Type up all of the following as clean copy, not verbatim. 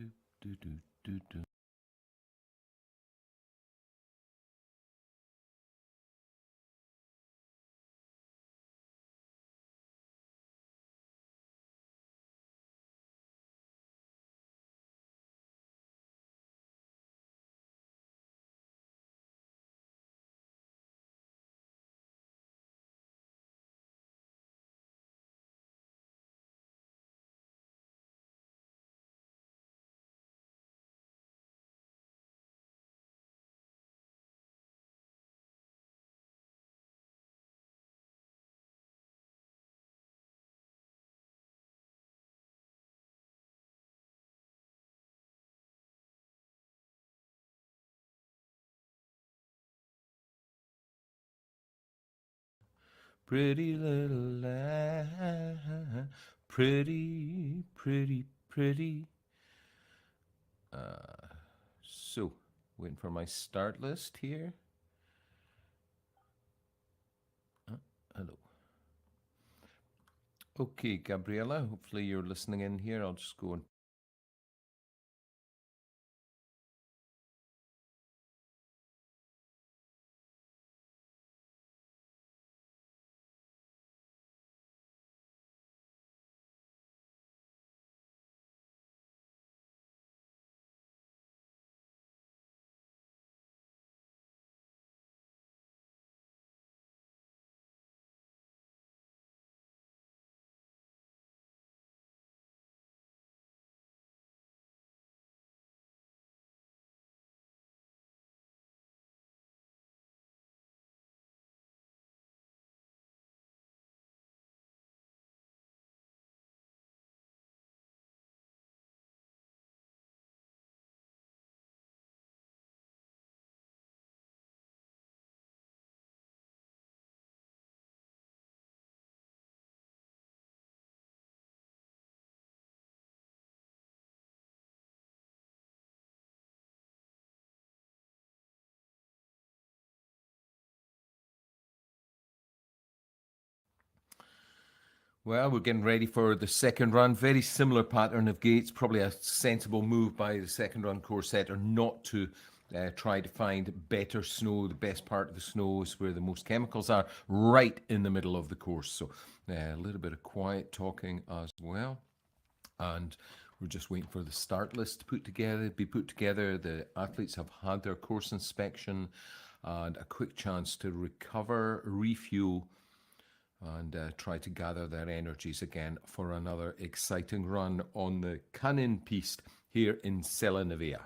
do, do, do, do. Pretty little lamb, pretty, pretty, pretty. So, waiting for my start list here. Hello. Okay, Gabriella, hopefully you're listening in here. I'll just go and well, we're getting ready for the second run. Very similar pattern of gates. Probably a sensible move by the second run course setter not to try to find better snow. The best part of the snow is where the most chemicals are, right in the middle of the course. So a little bit of quiet talking as well. And we're just waiting for the start list to be put together. The athletes have had their course inspection and a quick chance to recover, refuel, and try to gather their energies again for another exciting run on the Canin Piste here in Selanavia.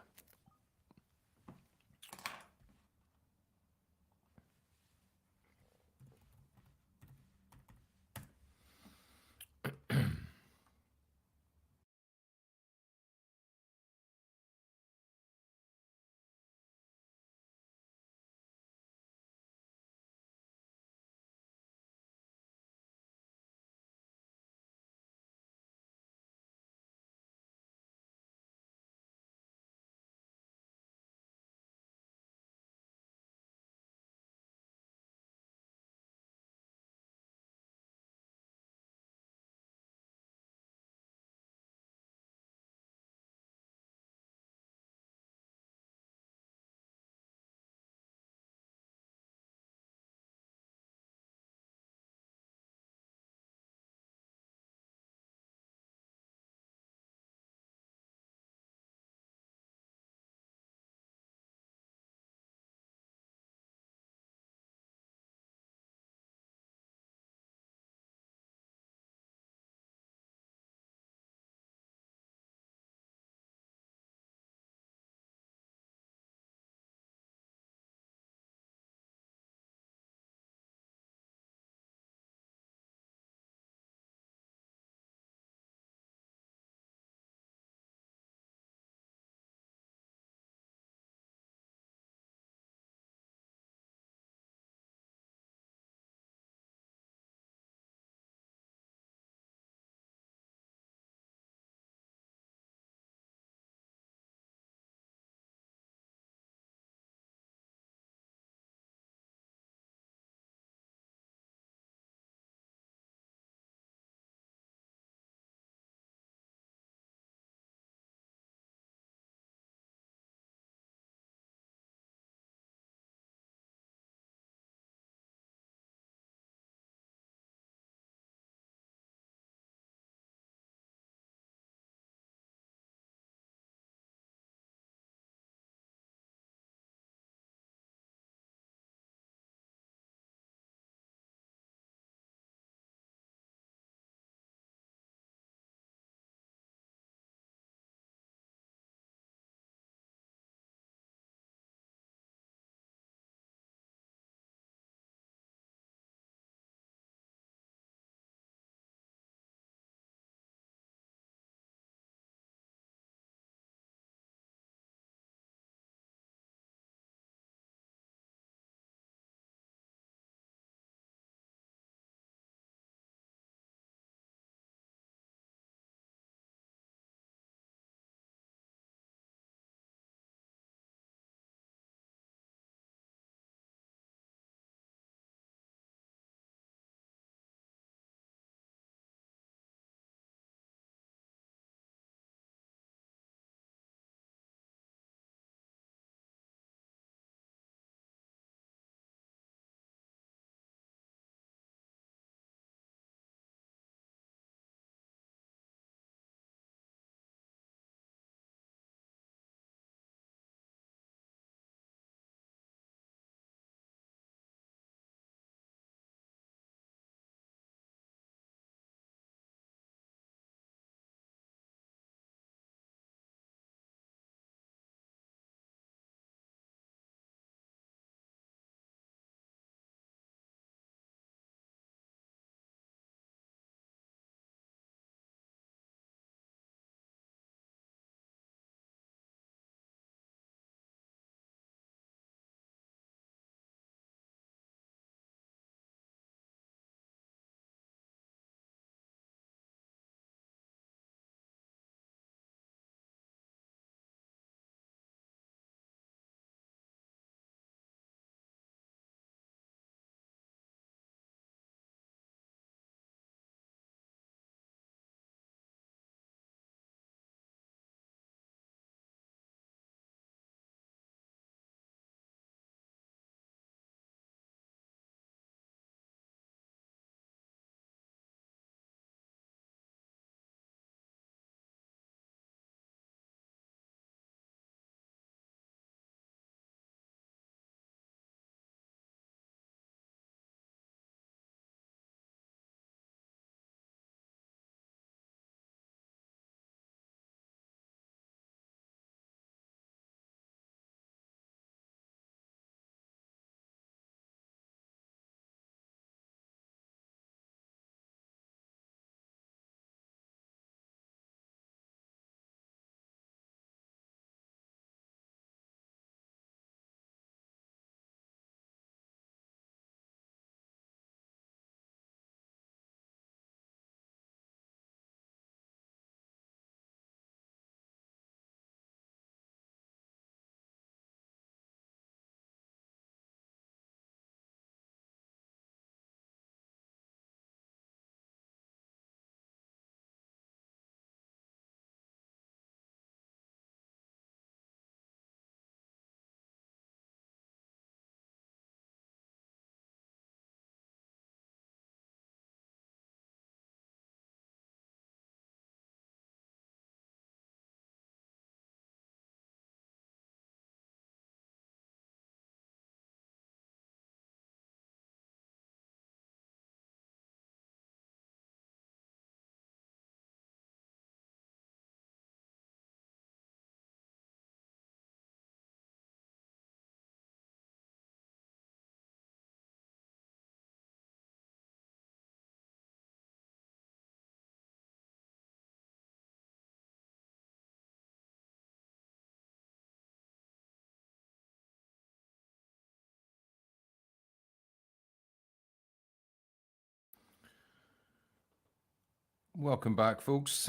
Welcome back, folks.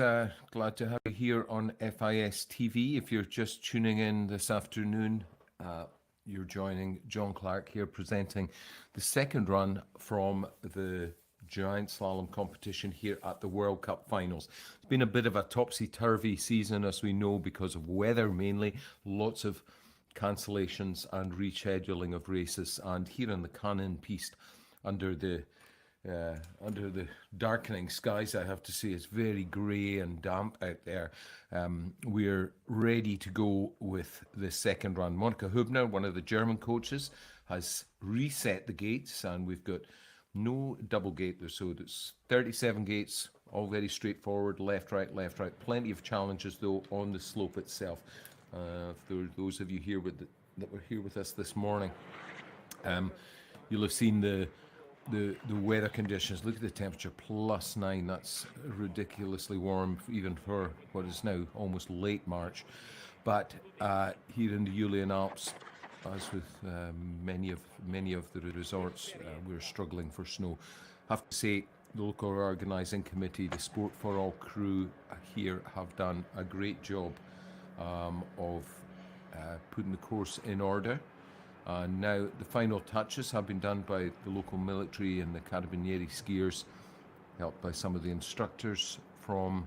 Glad to have you here on FIS TV. If you're just tuning in this afternoon, you're joining John Clark here presenting the second run from the giant slalom competition here at the World Cup finals. It's been a bit of a topsy-turvy season, as we know, because of weather mainly. Lots of cancellations and rescheduling of races. And here in the Cannes piste, under the darkening skies, I have to say, it's very grey and damp out there. We're ready to go with the second run. Monika Hübner, one of the German coaches, has reset the gates, and we've got no double gate there. So it's 37 gates, all very straightforward, left, right, left, right. Plenty of challenges, though, on the slope itself. For those of you here that were here with us this morning, you'll have seen the weather conditions. Look at the temperature, +9. That's ridiculously warm, even for what is now almost late March. But here in the Julian Alps, as with many of the resorts, we're struggling for snow. I have to say, the local organising committee, the Sport for All crew here have done a great job of putting the course in order. Now the final touches have been done by the local military and the Carabinieri skiers, helped by some of the instructors from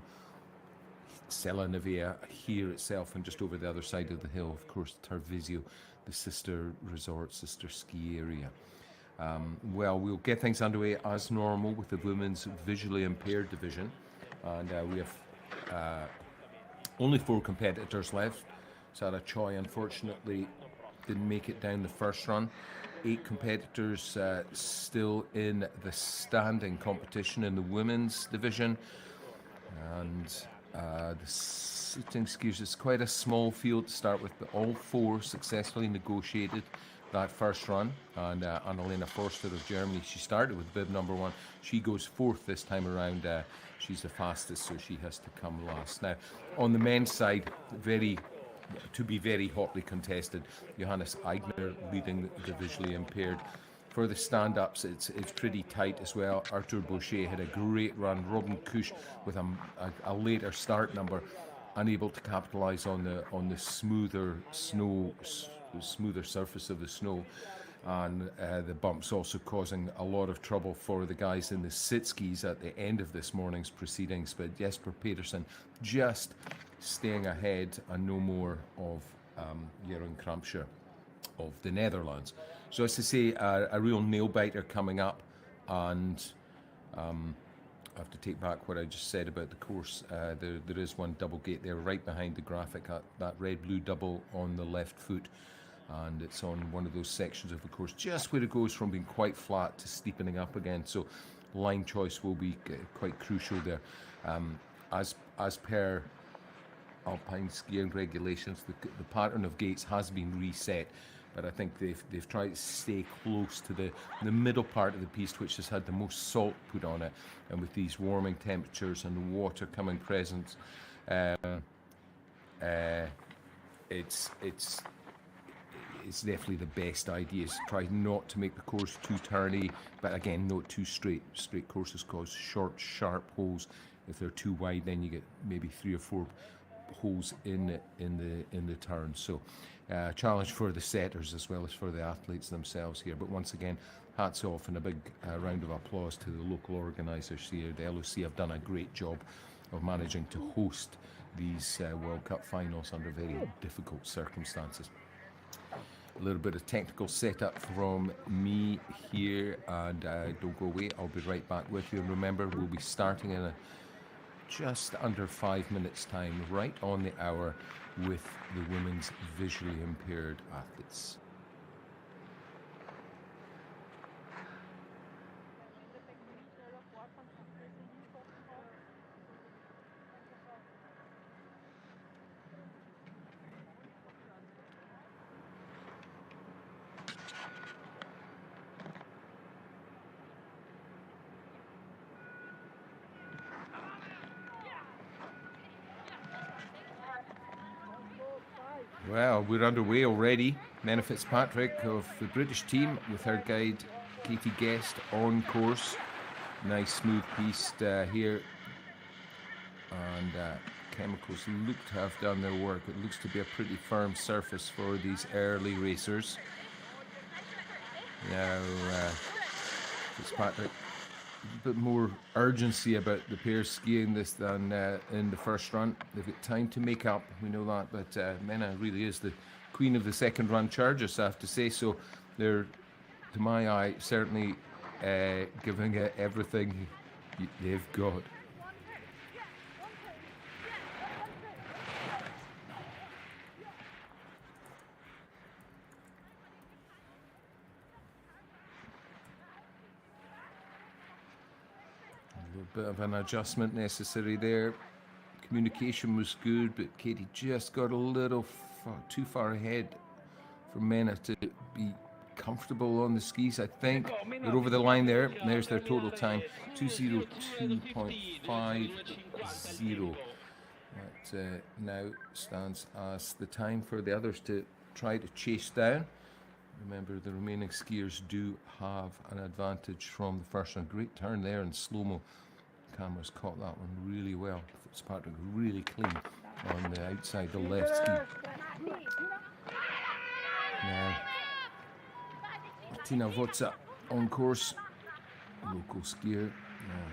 Sella Nevea here itself, and just over the other side of the hill, of course, Tarvisio, the sister resort, sister ski area. Well, we'll get things underway as normal with the women's visually impaired division, and we have only 4 competitors left. Sarah Choi, unfortunately, didn't make it down the first run. 8 competitors still in the standing competition in the women's division, and the sitting skiers, it's quite a small field to start with, but all 4 successfully negotiated that first run. And Annalena Forster of Germany, she started with bib number 1. She goes 4th this time around. She's the fastest, so she has to come last. Now, on the men's side, to be very hotly contested. Johannes Eigner leading the visually impaired. For the stand-ups, it's pretty tight as well. Arthur Boucher had a great run. Robin Kusch with a later start number, unable to capitalise on the smoother surface of the snow, and the bumps also causing a lot of trouble for the guys in the sit skis at the end of this morning's proceedings. But Jesper Pedersen just staying ahead, and no more of Jeroen Krampscher of the Netherlands. So as to say, a real nail-biter coming up, and I have to take back what I just said about the course. There is one double gate there right behind the graphic, that red-blue double on the left foot, and it's on one of those sections of the course just where it goes from being quite flat to steepening up again. So line choice will be quite crucial there. As per Alpine skiing regulations, the pattern of gates has been reset, but I think they've tried to stay close to the middle part of the piste, which has had the most salt put on it, and with these warming temperatures and the water coming present, it's definitely the best idea is to try not to make the course too turny, but again, not too straight. Straight courses cause short, sharp holes. If they're too wide, then you get maybe 3 or 4 holes in the turn. So challenge for the setters as well as for the athletes themselves here. But once again, hats off and a big round of applause to the local organisers here. The LOC have done a great job of managing to host these World Cup finals under very difficult circumstances. A little bit of technical setup from me here, and don't go away, I'll be right back with you. And remember, we'll be starting in just under 5 minutes time, right on the hour, with the women's visually impaired athletes. Well, we're underway already. Menna Fitzpatrick of the British team with her guide Katie Guest on course. Nice smooth piste here. and chemicals look to have done their work. It looks to be a pretty firm surface for these early racers. Now, Fitzpatrick, a bit more urgency about the pair skiing this than in the first run. They've got time to make up, we know that, but Menna really is the queen of the second run charges, I have to say. So they're, to my eye, certainly giving it everything they've got. Bit of an adjustment necessary there. Communication was good, but Katie just got a little too far ahead for Menna to be comfortable on the skis, I think. They're over the line there. There's their total time, 2:02.50. That now stands as the time for the others to try to chase down. Remember, the remaining skiers do have an advantage from the first one. Great turn there in slow-mo. Cameras caught that one really well. Fitzpatrick really clean on the outside, the left ski. Now, Martina Votza on course, local skier,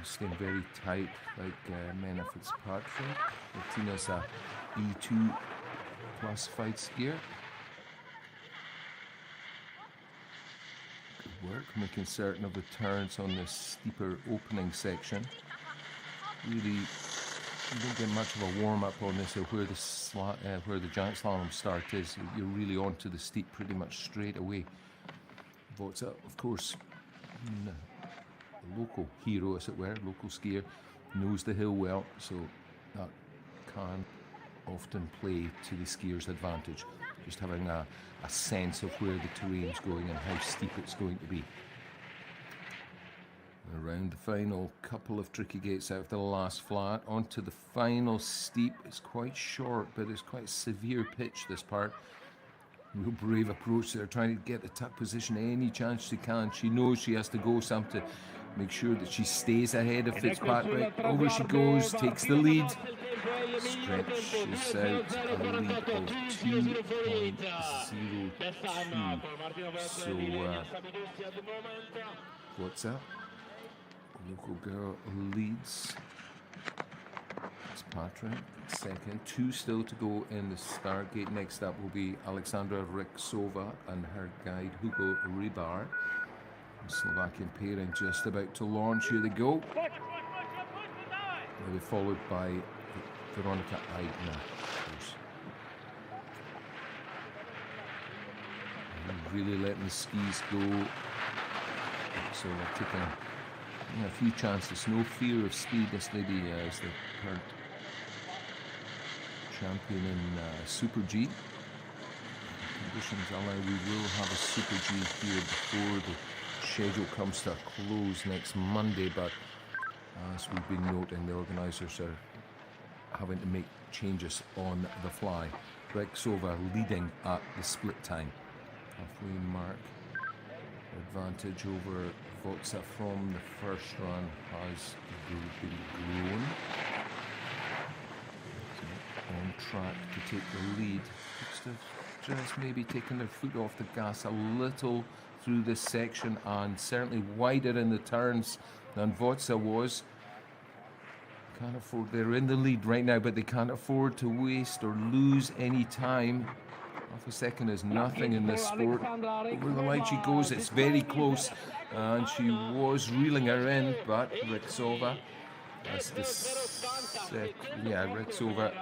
staying very tight like Menna Fitzpatrick. Martina's a E2 classified skier. Good work, making certain of the turns on the steeper opening section. Really, you don't get much of a warm-up on this, or where the giant slalom start is. You're really onto the steep pretty much straight away. Votza, of course, a local hero, as it were, local skier, knows the hill well, so that can often play to the skier's advantage. Just having a sense of where the terrain's going and how steep it's going to be. Around the final couple of tricky gates out of the last flat, onto the final steep. It's quite short, but it's quite severe pitch, this part. Real brave approach there, trying to get the tuck position any chance she can. She knows she has to go some to make sure that she stays ahead of Fitzpatrick. Over she goes, takes the lead. Stretches out a lead of 2.02. So, what's that? Local girl leads. Fitzpatrick second. 2 still to go in the start gate. Next up will be Alexandra Riksova and her guide Hugo Rybar. Slovakian pairing just about to launch. Here they go. They'll be followed by Veronica Aigner. Really letting the skis go. So they're taking a few chances. No fear of speed. This lady is the current champion in Super G. Conditions allow, we will have a Super G here before the schedule comes to a close next Monday, but as we've been noting, the organisers are having to make changes on the fly. Riksova leading at the split time. Halfway mark. Advantage over Votza from the first run has been grown. So on track to take the lead. Just maybe taking their foot off the gas a little through this section, and certainly wider in the turns than Votza was. Can't afford, they're in the lead right now, but they can't afford to waste or lose any time. Half a second is nothing in this sport. Over the line she goes, it's very close, and she was reeling her in, but Riksova, that's the Riksova.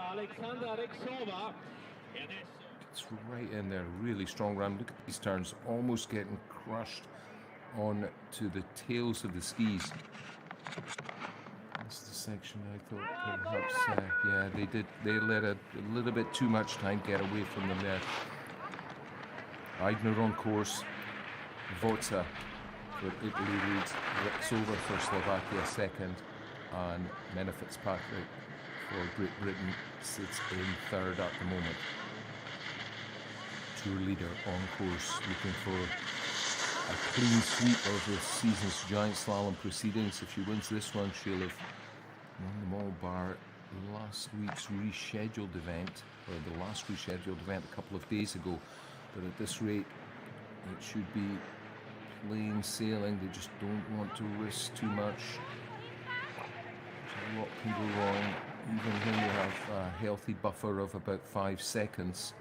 It's right in there, really strong run. Look at these turns, almost getting crushed on to the tails of the skis. That's the section I thought perhaps, they let a little bit too much time get away from them there. Aigner on course, Votza for Italy leads, Riksova for Slovakia second, and Menna Fitzpatrick for Great Britain sits in third at the moment. Tour leader on course, looking for a clean sweep of the season's giant slalom proceedings. If she wins this one, she'll have won them all bar last week's rescheduled event, or the last rescheduled event a couple of days ago. But at this rate, it should be plain sailing. They just don't want to risk too much. A lot can go wrong, even when you have a healthy buffer of about 5 seconds.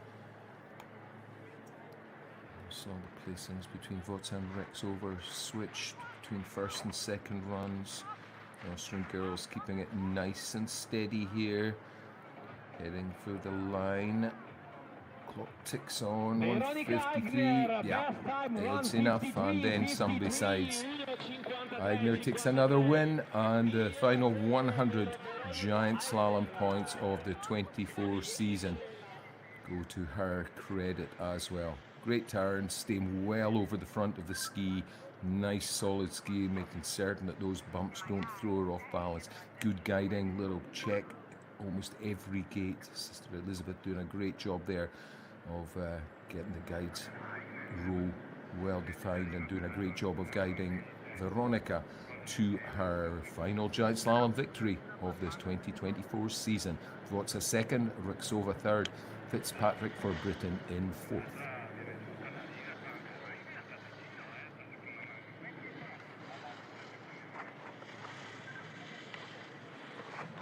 Saw the placings between Votsa and Rexover switched between first and second runs. The Austrian girls keeping it nice and steady here, heading for the line. Clock ticks on, 153. Yeah, it's enough, and then some besides. Eigner takes another win, and the final 100 giant slalom points of the 24 season go to her credit as well. Great turn, staying well over the front of the ski. Nice solid ski, making certain that those bumps don't throw her off balance. Good guiding, little check almost every gate. Sister Elizabeth doing a great job there of getting the guides row well defined and doing a great job of guiding Veronica to her final giant slalom victory of this 2024 season. Votsa second, Rixova third, Fitzpatrick for Britain in fourth.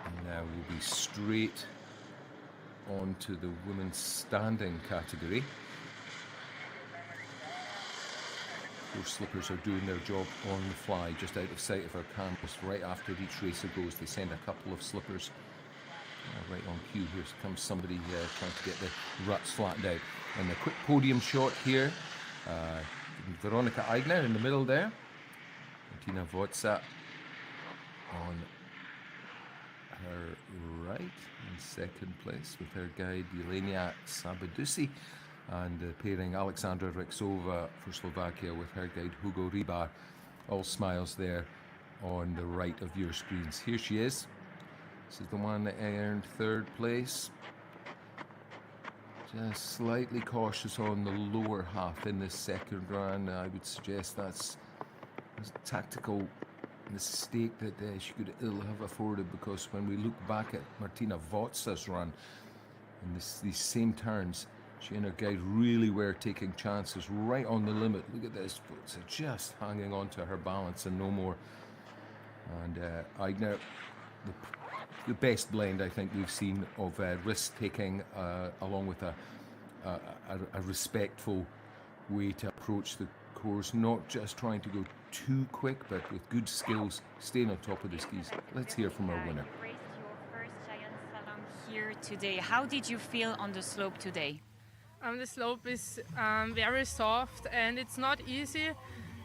And now we'll be straight on to the women's standing category. Those slippers are doing their job on the fly, just out of sight of our cameras. Right after each racer goes, they send a couple of slippers right on cue. Here comes somebody trying to get the ruts flattened out. And a quick podium shot here. Veronica Eigner in the middle there. Martina Votsa on her right in second place with her guide Jelenia Sabadusi, and pairing Alexandra Rexova for Slovakia with her guide Hugo Ribar. All smiles there on the right of your screens. Here she is. This is the one that earned third place. Just slightly cautious on the lower half in this second run. I would suggest that's a tactical mistake that she could ill have afforded, because when we look back at Martina Votsa's run in these same turns, she and her guide really were taking chances right on the limit. Look at this, Votsa just hanging on to her balance and no more. And Eigner, the best blend I think we've seen of risk-taking along with a respectful way to approach the course, not just trying to go too quick, but with good skills, staying on top of the skis. Let's hear from our winner. You raced your first giant slalom here today. How did you feel on the slope today? The slope is very soft and it's not easy,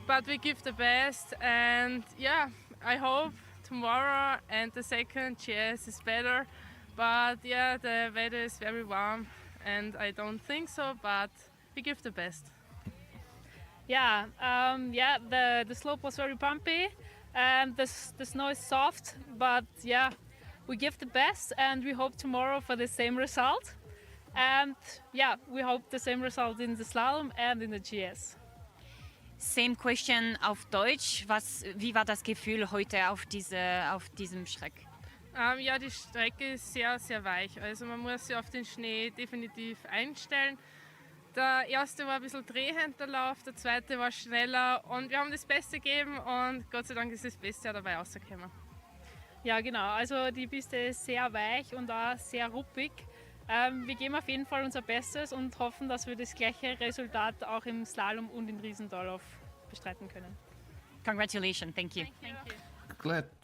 but we give the best, and yeah, I hope tomorrow and the second GS is better. But yeah, the weather is very warm and I don't think so, but we give the best. Yeah, the slope was very bumpy and the snow is soft, but yeah, we give the best and we hope tomorrow for the same result. And yeah, we hope the same result in the slalom and in the GS. Same question auf Deutsch. Wie war das Gefühl heute auf diesem Schreck? Ja, die Strecke ist sehr, sehr weich. Also man muss sich auf den Schnee definitiv einstellen. Der erste war ein bisschen drehend, der Lauf, der zweite war schneller und wir haben das Beste gegeben und Gott sei Dank ist das Beste dabei rausgekommen. Ja, genau. Also die Piste ist sehr weich und auch sehr ruppig. Wir geben auf jeden Fall unser Bestes und hoffen, dass wir das gleiche Resultat auch im Slalom und im Riesendorlauf bestreiten können. Congratulations, thank you.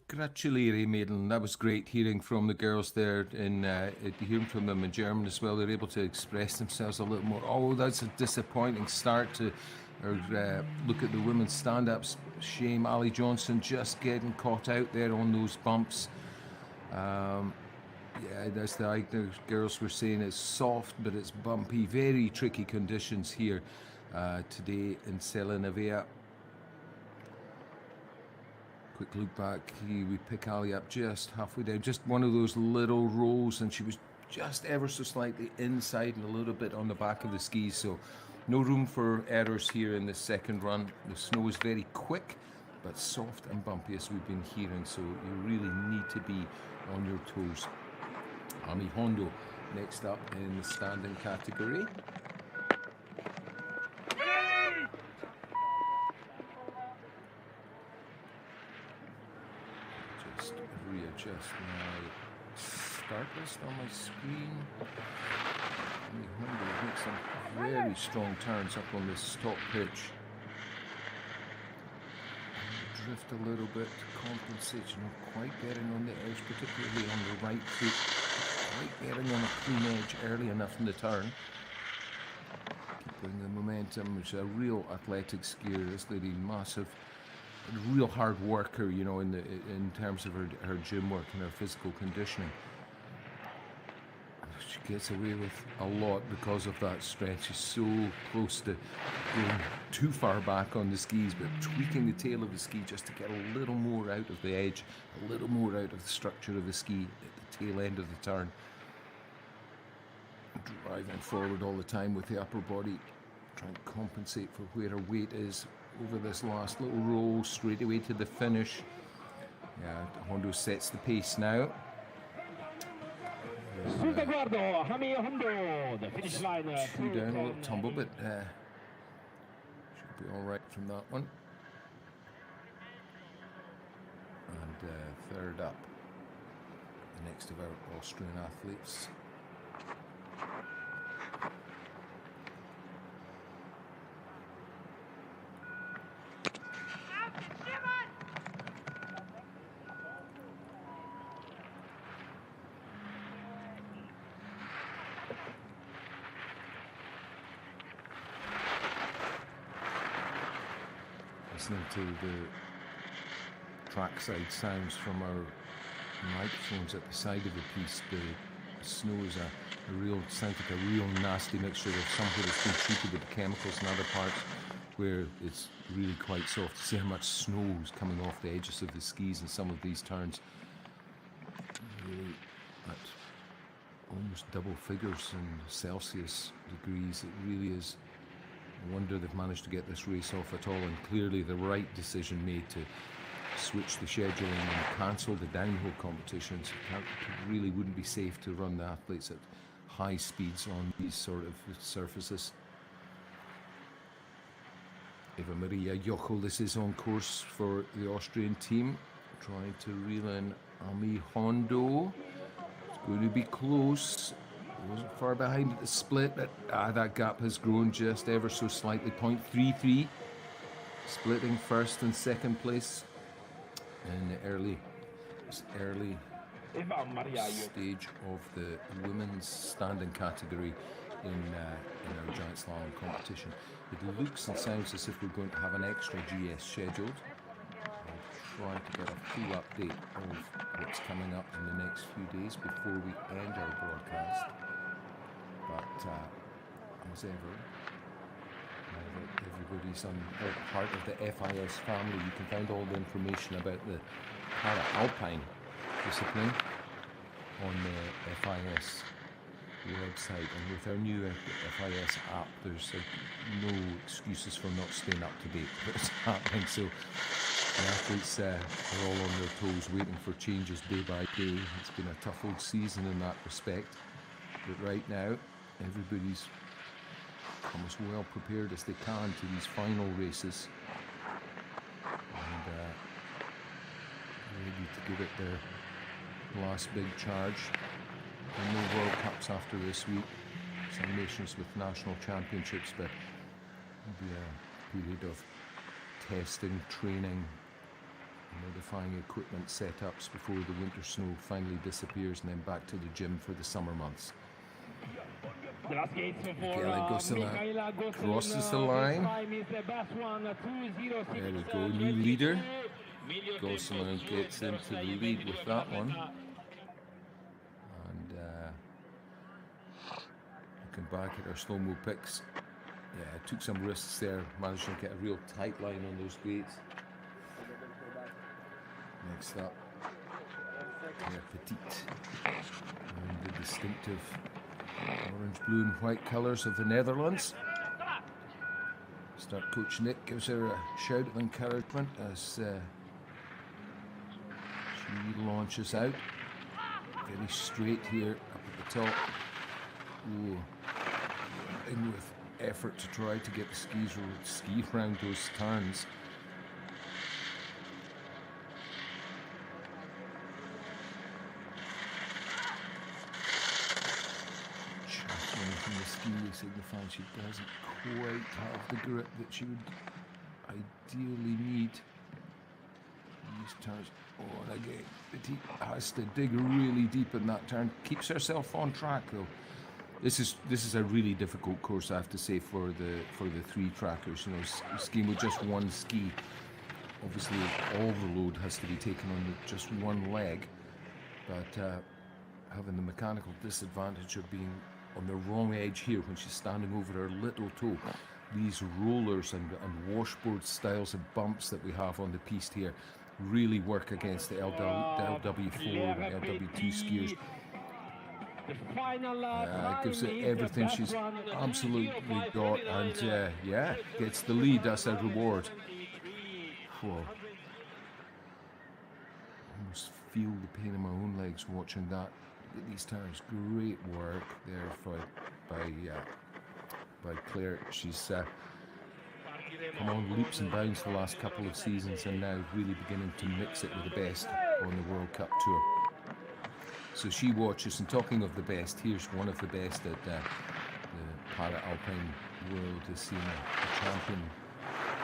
Gratulere, Maiden. That was great hearing from the girls there, and hearing from them in German as well. They're able to express themselves a little more. Oh, that's a disappointing start to look at the women's stand-ups. Shame, Ali Johnson just getting caught out there on those bumps. Yeah, that's the Eigner girls were saying. It's soft, but it's bumpy. Very tricky conditions here today in Selenavea. Quick look back, we pick Ali up just halfway down. Just one of those little rolls, and she was just ever so slightly inside and a little bit on the back of the skis. So no room for errors here in the second run. The snow is very quick, but soft and bumpy as we've been hearing. So you really need to be on your toes. Ami Hondo next up in the standing category. Just readjust my start list on my screen. Ami Hondo makes some very strong turns up on this top pitch. Drift a little bit, compensation, not quite getting on the edge, particularly on the right foot, quite getting on a clean edge early enough in the turn. Keeping the momentum. It's a real athletic skier, this lady, massive, real hard worker, you know, in terms of her gym work and her physical conditioning. She gets away with a lot because of that stretch. She's so close to going too far back on the skis, but tweaking the tail of the ski just to get a little more out of the edge, a little more out of the structure of the ski at the tail end of the turn. Driving forward all the time with the upper body, trying to compensate for where her weight is over this last little roll, straight away to the finish. Yeah, Hondo sets the pace now. Sul traguardo, Ami Hondo, the finish line. Two down, a little tumble, but should be all right from that one. And third up, the next of our Austrian athletes. Listening to the trackside sounds from our microphones at the side of the piece, the snow is sounds like a real nasty mixture of something that's been treated with chemicals in other parts where it's really quite soft. To see how much snow is coming off the edges of the skis in some of these turns. Really at almost double figures in Celsius degrees. It really is. I wonder they've managed to get this race off at all, and clearly the right decision made to switch the scheduling and cancel the downhill competitions. It really wouldn't be safe to run the athletes at high speeds on these sort of surfaces. Eva Maria Jochel, this is on course for the Austrian team, trying to reel in Ami Hondo. It's going to be close. Wasn't far behind at the split, but that gap has grown just ever so slightly. 0.33, splitting first and second place in the early stage of the women's standing category in our giant slalom competition. It looks and sounds as if we're going to have an extra GS scheduled. I'll try to get a full update of what's coming up in the next few days before we end our broadcast. But as ever, everybody's part of the FIS family. You can find all the information about the Alpine discipline on the FIS website. And with our new FIS app, there's no excuses for not staying up to date with what's happening. So the athletes are all on their toes, waiting for changes day by day. It's been a tough old season in that respect. But right now, everybody's come as well prepared as they can to these final races, and ready to give it their last big charge. And no World Cups after this week. Some nations with national championships, but it'll be a period of testing, training, modifying equipment setups before the winter snow finally disappears, and then back to the gym for the summer months. Michaela Gosselin crosses the line. There we go, new leader. Gosselin gets into the lead with that one. And looking back at our slow-mo picks, yeah, took some risks there, managed to get a real tight line on those gates. Next up, Petite, and the distinctive orange, blue and white colours of the Netherlands. Start coach Nick gives her a shout of encouragement as she launches out. very straight here up at the top. Ooh. In with effort to try to get the ski around those turns. From the ski signifying she doesn't quite have the grip that she would ideally need. These turns, oh, and again, has to dig really deep in that turn. Keeps herself on track though. This is a really difficult course, I have to say, for the three trackers. You know, skiing with just one ski. Obviously, all the load has to be taken on just one leg, but having the mechanical disadvantage of being on the wrong edge here when she's standing over her little toe. These rollers and washboard styles of bumps that we have on the piste here really work against the LW4 and LW2 skiers. Gives it everything she's absolutely got, and yeah, gets the lead. That's a reward. Whoa. Almost feel the pain in my own legs watching that. These turns, great work there by Claire. She's come on leaps and bounds the last couple of seasons, and now really beginning to mix it with the best on the World Cup Tour. So she watches, and talking of the best, here's one of the best at the Para Alpine World has seen a champion,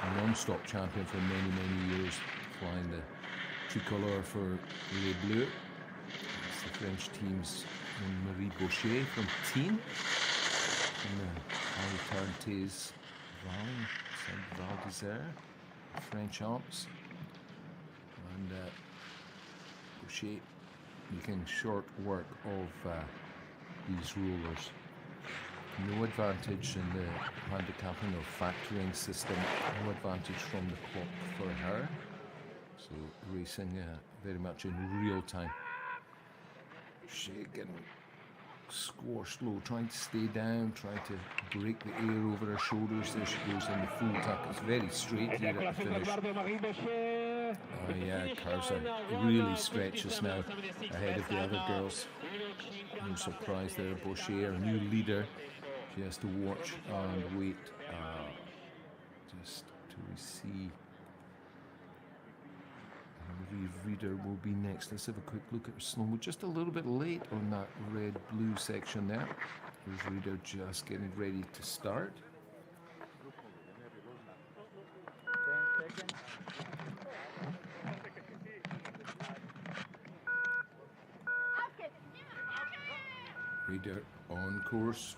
a non-stop champion for many, many years, flying the tricolore for Les Bleus. It's the French team's Marie Boucher from Teen, from the Alicante Valley, Val d'Isère, French Alps, and Boucher making short work of these rollers. No advantage in the handicapping or factoring system, no advantage from the clock for her. So racing very much in real time. Shaking, squashed low, trying to stay down, trying to break the air over her shoulders. There she goes in the full tuck. It's very straight here at the finish. Oh yeah, Carson really stretches now ahead of the other girls. No surprise there, Boucher, a new leader. She has to watch and wait just till we see. Reader will be next. Let's have a quick look at her Slalom. Just a little bit late on that red-blue section there. Here's Reader just getting ready to start. Reader on course.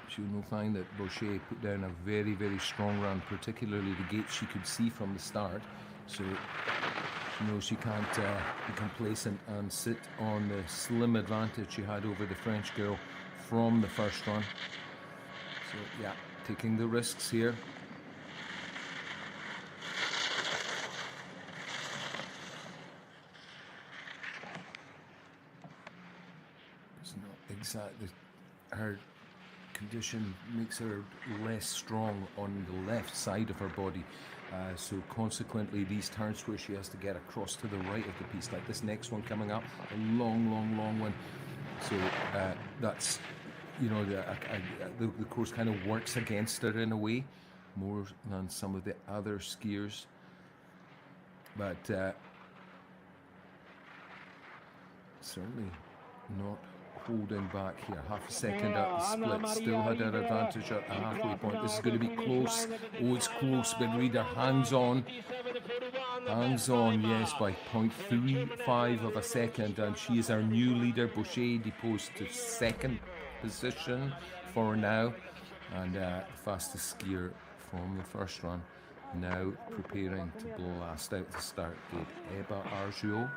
She will find that Boucher put down a very, very strong run, particularly the gates she could see from the start. So she knows she can't be complacent and sit on the slim advantage she had over the French girl from the first run. So yeah, taking the risks here. It's not exactly her condition makes her less strong on the left side of her body. So consequently, these turns where she has to get across to the right of the piste, like this next one coming up, a long one. So that's, you know, the course kind of works against her in a way, more than some of the other skiers. But certainly not holding back here. Half a second at the split, still had her advantage at the halfway point. This is going to be close. Oh, it's close, but Reader hangs on, yes, by 0.35 of a second, and she is our new leader. Boucher deposed to second position for now, and the fastest skier from the first run now preparing to blast out the start gate. Eba Arjou.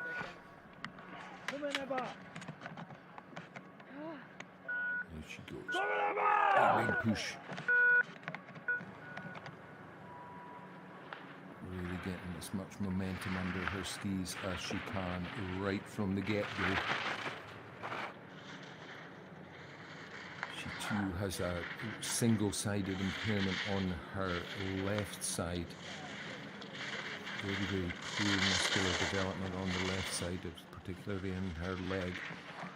There she goes. Big push. Really getting as much momentum under her skis as she can right from the get-go. She too has a single-sided impairment on her left side. Very, very poor muscular development on the left side, particularly in her leg.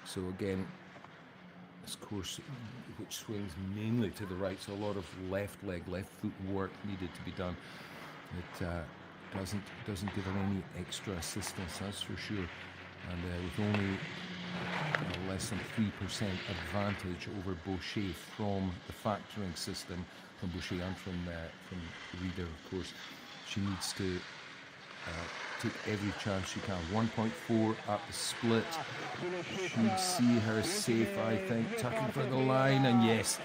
So again, this course, which swings mainly to the right, so a lot of left leg, left foot work needed to be done. It doesn't give her any extra assistance, that's for sure. And with only less than 3% advantage over Boucher from the factoring system, from Boucher and from Reader, of course, she needs to take every chance she can. 1.4 at the split. Should see her safe, I think, tucking for the line, and yes,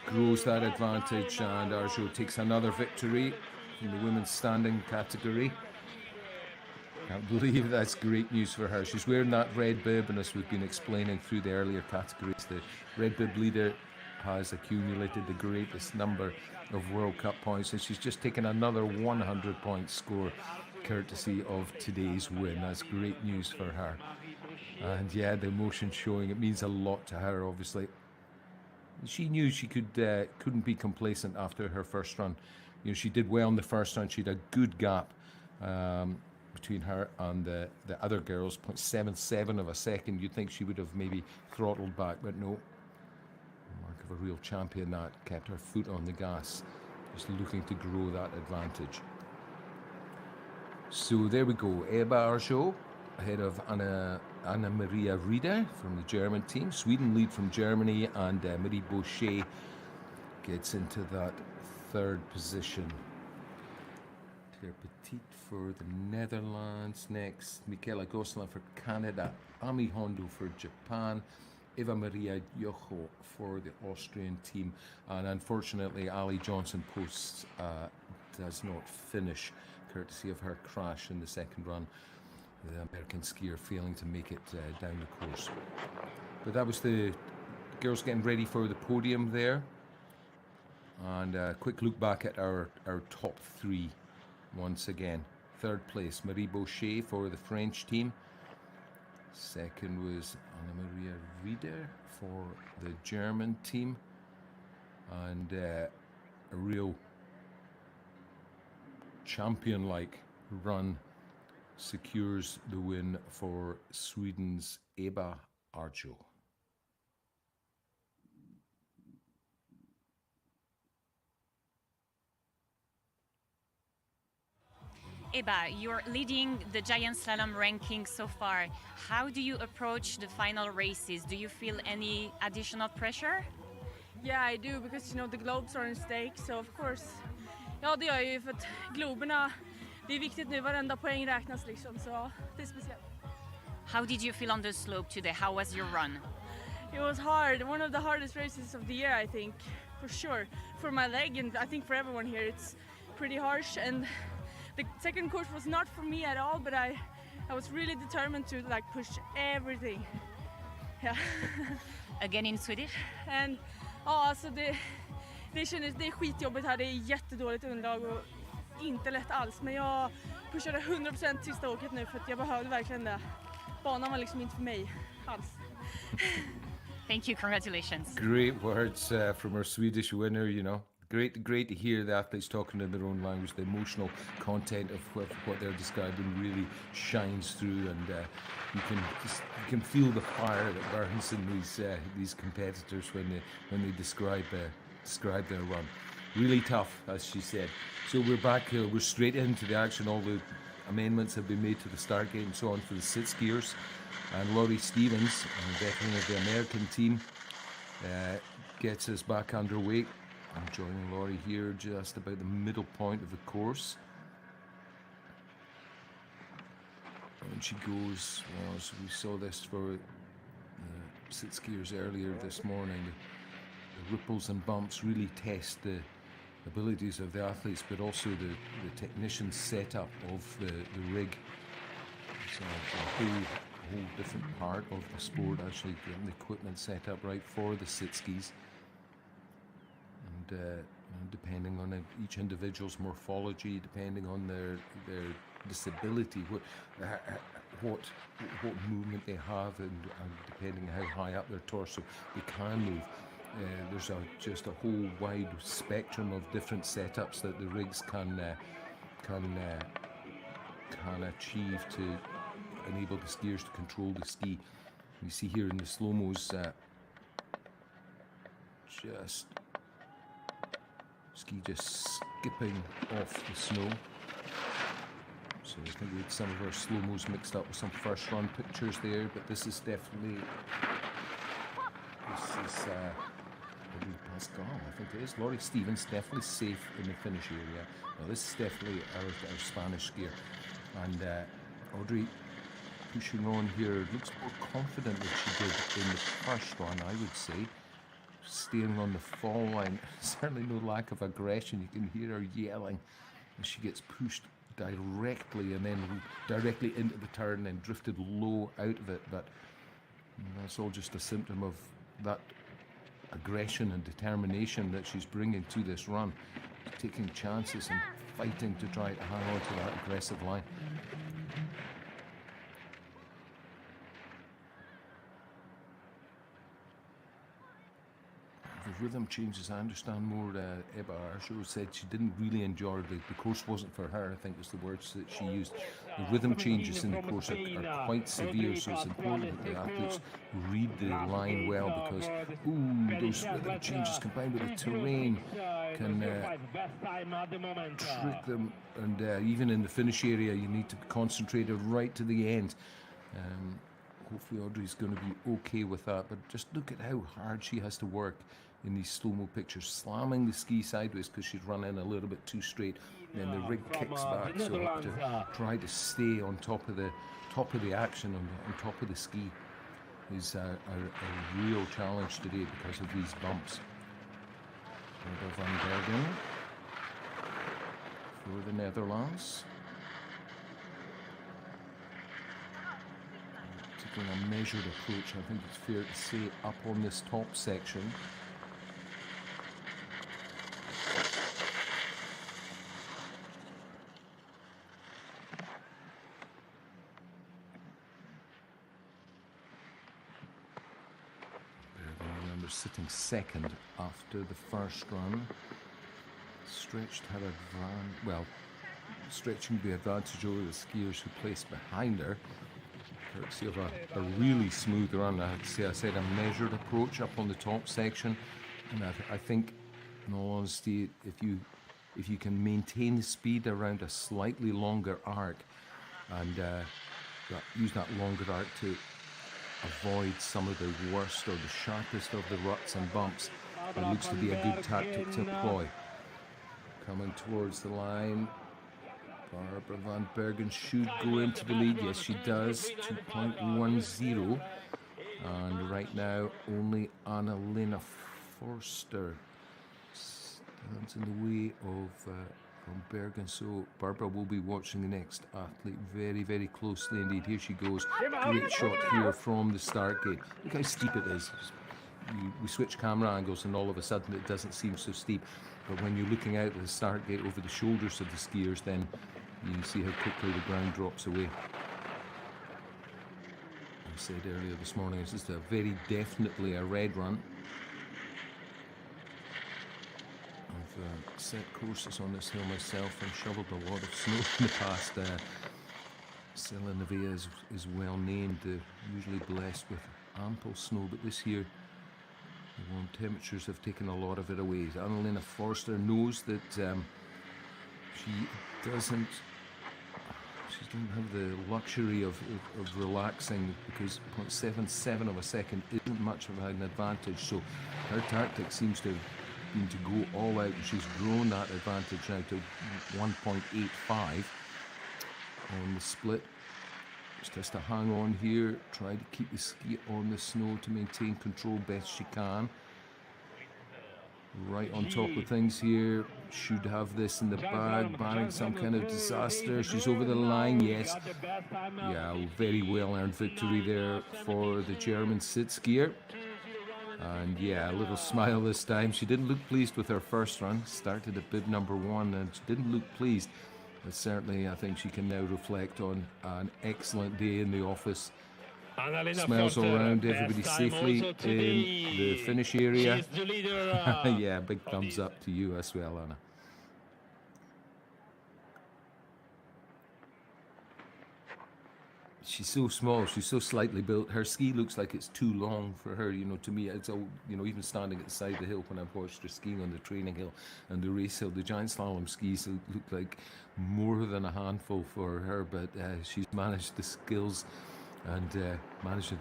grows that advantage, and Arjo takes another victory in the women's standing category. Can't believe that's great news for her. She's wearing that red bib, and as we've been explaining through the earlier categories, the red bib leader has accumulated the greatest number of World Cup points, and she's just taken another 100-point score courtesy of today's win. That's great news for her. And yeah, the emotion showing, it means a lot to her, obviously. She knew she couldn't be complacent after her first run. You know, she did well in the first run. She had a good gap between her and the other girls, 0.77 of a second. You'd think she would have maybe throttled back, but no. Mark of a real champion, that kept her foot on the gas, just looking to grow that advantage. So there we go. Ebba Arjo ahead of Anna Maria Rieder from the German team. Sweden lead from Germany, and Marie Boucher gets into that third position. Claire Petit for the Netherlands. Next, Michaela Gosselin for Canada. Ami Hondo for Japan. Eva Maria Jocho for the Austrian team. And unfortunately, Ali Johnson Post does not finish, courtesy of her crash in the second run. The American skier failing to make it down the course. But that was the girls getting ready for the podium there. And a quick look back at our top three once again. Third place, Marie Boucher for the French team. Second was Anna Maria Rieder for the German team. And a real champion-like run secures the win for Sweden's Ebba Arjo. Ebba, you're leading the giant slalom ranking so far. How do you approach the final races? Do you feel any additional pressure? Yeah, I do, because you know the globes are in stake, so of course. Ja, det gör jag ju, för att globerna, det är viktigt nu, varenda poäng räknas liksom, så ja, det är speciellt. How did you feel on the slope today? How was your run? It was hard, one of the hardest races of the year, I think, for sure. For my leg, and I think for everyone here, it's pretty harsh, and the second course was not for me at all, but I was really determined to like push everything. Yeah. Again in Swedish? And ja, alltså det är skitjobbigt här, det är jättedåligt underlag och inte lätt alls, men jag pushade 100% sista åket nu för att jag behövde verkligen det. Banan var liksom inte för mig alls. Thank you, congratulations. Great words from our Swedish winner, you know. Great to hear the athletes talking in their own language. The emotional content of what they're describing really shines through, and you can feel the fire that burns in these competitors when they describe their run. Really tough, as she said. So we're back. We're straight into the action. All the amendments have been made to the start gate and so on for the sit skiers. And Laurie Stevens, a veteran of the American team, gets us back underway. I'm joining Laurie here just about the middle point of the course. And she goes, well, so we saw this for sit skiers earlier this morning. The ripples and bumps really test the abilities of the athletes, but also the technician's setup of the rig. It's a whole different part of the sport, actually getting the equipment set up right for the sit skis. And depending on each individual's morphology, depending on their disability, what movement they have, and depending how high up their torso they can move. There's just a whole wide spectrum of different setups that the rigs can achieve to enable the skiers to control the ski. You see here in the slow-mos, ski just skipping off the snow. So I think we had some of our slow-mos mixed up with some first run pictures there, but this is definitely, Pascal, I think it is. Laurie Stevens definitely safe in the finish area. Now this is definitely our Spanish skier. And Audrey pushing on here, looks more confident than she did in the first one, I would say. Staying on the fall line, certainly no lack of aggression. You can hear her yelling as she gets pushed directly and then directly into the turn and drifted low out of it. But that's all just a symptom of that aggression and determination that she's bringing to this run, taking chances and fighting to try to hang on to that aggressive line. The rhythm changes, I understand more. Ebba Arsho said she didn't really enjoy the course wasn't for her, I think was the words that she used. The rhythm changes in the course are quite severe, so it's important that the athletes read the line well, because those rhythm changes combined with the terrain can trick them, and even in the finish area you need to be concentrated right to the end. Hopefully Audrey's going to be okay with that, but just look at how hard she has to work in these slow-mo pictures, slamming the ski sideways because she's run in a little bit too straight, and then the rig kicks back, so have to try to stay on top of the action, on top of the ski is a real challenge today because of these bumps. Van Bergen for the Netherlands. Taking a measured approach, I think it's fair to say, up on this top section. Remember sitting second after the first run. Stretched her stretching the advantage over the skiers who placed behind her. Courtesy of a really smooth run. I have to say, I said a measured approach up on the top section, and I think, in all honesty, if you can maintain the speed around a slightly longer arc and use that longer arc to avoid some of the worst or the sharpest of the ruts and bumps, it looks to be a good tactic to employ. Coming towards the line, Barbara Van Bergen should go into the lead. Yes, she does. 2.10. And right now, only Anna-Lena Forster stands in the way of Van Bergen. So Barbara will be watching the next athlete very, very closely indeed. Here she goes. Great shot here from the start gate. Look how steep it is. We switch camera angles and all of a sudden it doesn't seem so steep. But when you're looking out at the start gate over the shoulders of the skiers, then you see how quickly the ground drops away. I said earlier this morning, it's just very definitely a red run. I've set courses on this hill myself and shoveled a lot of snow in the past. Sella Nevea is well named, usually blessed with ample snow, but this year the warm temperatures have taken a lot of it away. Anna-Lena Forster knows that she doesn't have the luxury of relaxing, because 0.77 of a second isn't much of an advantage. So her tactic seems to have been to go all out. She's grown that advantage now to 1.85 on the split. Just has to hang on here, try to keep the ski on the snow to maintain control best she can. Right on top of things here, should have this in the bag, barring some kind of disaster. She's over the line, yes. Yeah, very well earned victory there for the German sit skier. And yeah, a little smile this time. She didn't look pleased with her first run, started at bib number 1 and she didn't look pleased. But certainly I think she can now reflect on an excellent day in the office. Smiles all around, everybody safely in the finish area. Yeah, big thumbs up to you as well, Anna. she's so small. She's so slightly built. Her ski looks like it's too long for her. You know, to me, it's all, you know, even standing at the side of the hill when I've watched her skiing on the training hill and the race hill, the giant slalom skis look like more than a handful for her. But she's managed the skills and managed to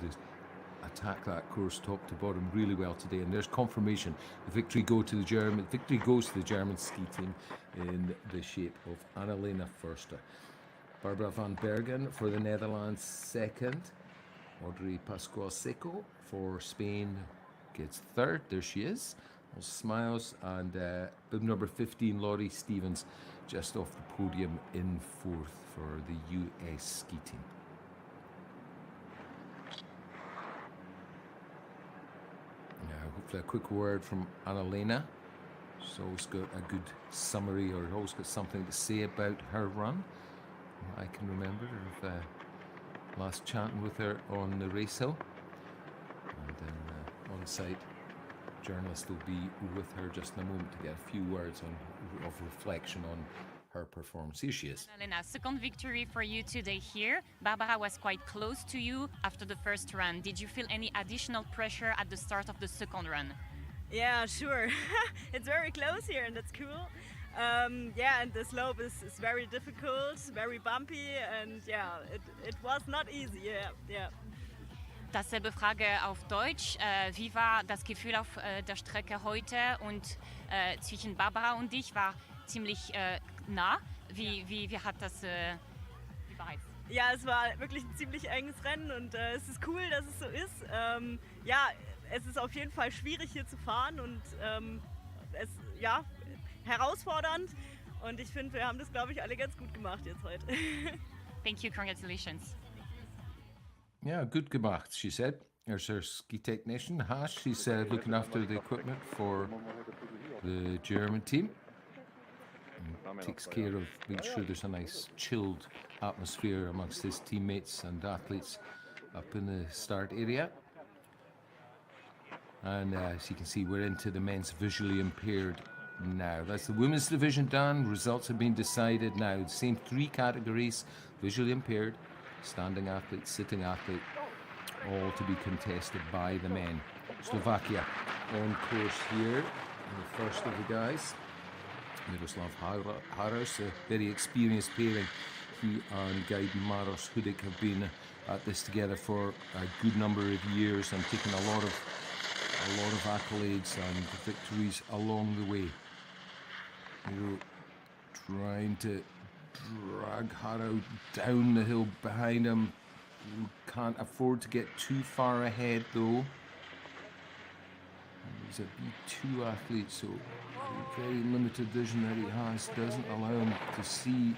attack that course top to bottom really well today. And there's confirmation. The victory goes to the German ski team in the shape of Annalena Förster. Barbara van Bergen for the Netherlands second. Audrey Pascual Seco for Spain gets third. There she is. All smiles. And bib number 15, Laurie Stevens, just off the podium in fourth for the US ski team. Hopefully a quick word from Annalena. She's always got a good summary or always got something to say about her run. I can remember of last chatting with her on the race hill. And then on-site journalist will be with her just in a moment to get a few words of reflection on her performance. Here she is. Annalena, second victory for you today here. Barbara was quite close to you after the first run. Did you feel any additional pressure at the start of the second run? Yeah, sure. It's very close here and that's cool. Yeah, and the slope is very difficult, very bumpy, and yeah, it was not easy. Yeah. Dasselbe Frage auf Deutsch. Wie war das Gefühl auf der Strecke heute? Und zwischen Barbara und dich war ziemlich nah. Wie hat das wie war es? Ja, es war wirklich ein ziemlich enges Rennen und es ist cool, dass es so ist. Ja, es ist auf jeden Fall schwierig hier zu fahren und es ja herausfordernd. Und ich finde, wir haben das, glaube ich, alle ganz gut gemacht jetzt heute. Thank you, congratulations. Yeah, good gemacht, she said. There's her ski technician, Hash. She's looking after the equipment for the German team. And takes care of making sure there's a nice chilled atmosphere amongst his teammates and athletes up in the start area. And as you can see, we're into the men's visually impaired now. That's the women's division done. Results have been decided now. The same three categories: visually impaired, standing athlete, sitting athlete, all to be contested by the men. Slovakia on course here, the first of the guys. Miroslav Haros, a very experienced pairing. He and guide Maros Hudik have been at this together for a good number of years and taken a lot of accolades and victories along the way. Miro trying to drag Haro down the hill behind him. Can't afford to get too far ahead though. He's a B2 athlete, so the very limited vision that he has doesn't allow him to see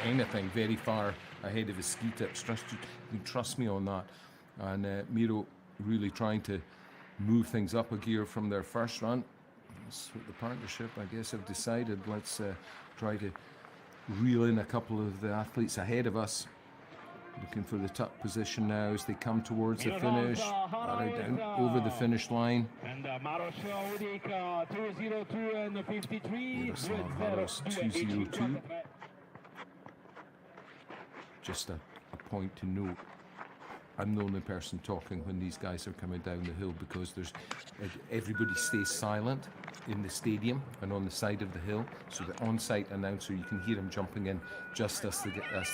anything very far ahead of his ski tips. You can trust me on that. And Miro really trying to move things up a gear from their first run. That's what the partnership, I guess, have decided. Let's try to reel in a couple of the athletes ahead of us. Looking for the tuck position now as they come towards the finish. Right down over the finish line. And Maros Hudik 202 and 53. Miroslav Haros 202. Just a point to note. I'm the only person talking when these guys are coming down the hill because everybody stays silent in the stadium and on the side of the hill. So the on-site announcer, you can hear him jumping in just as the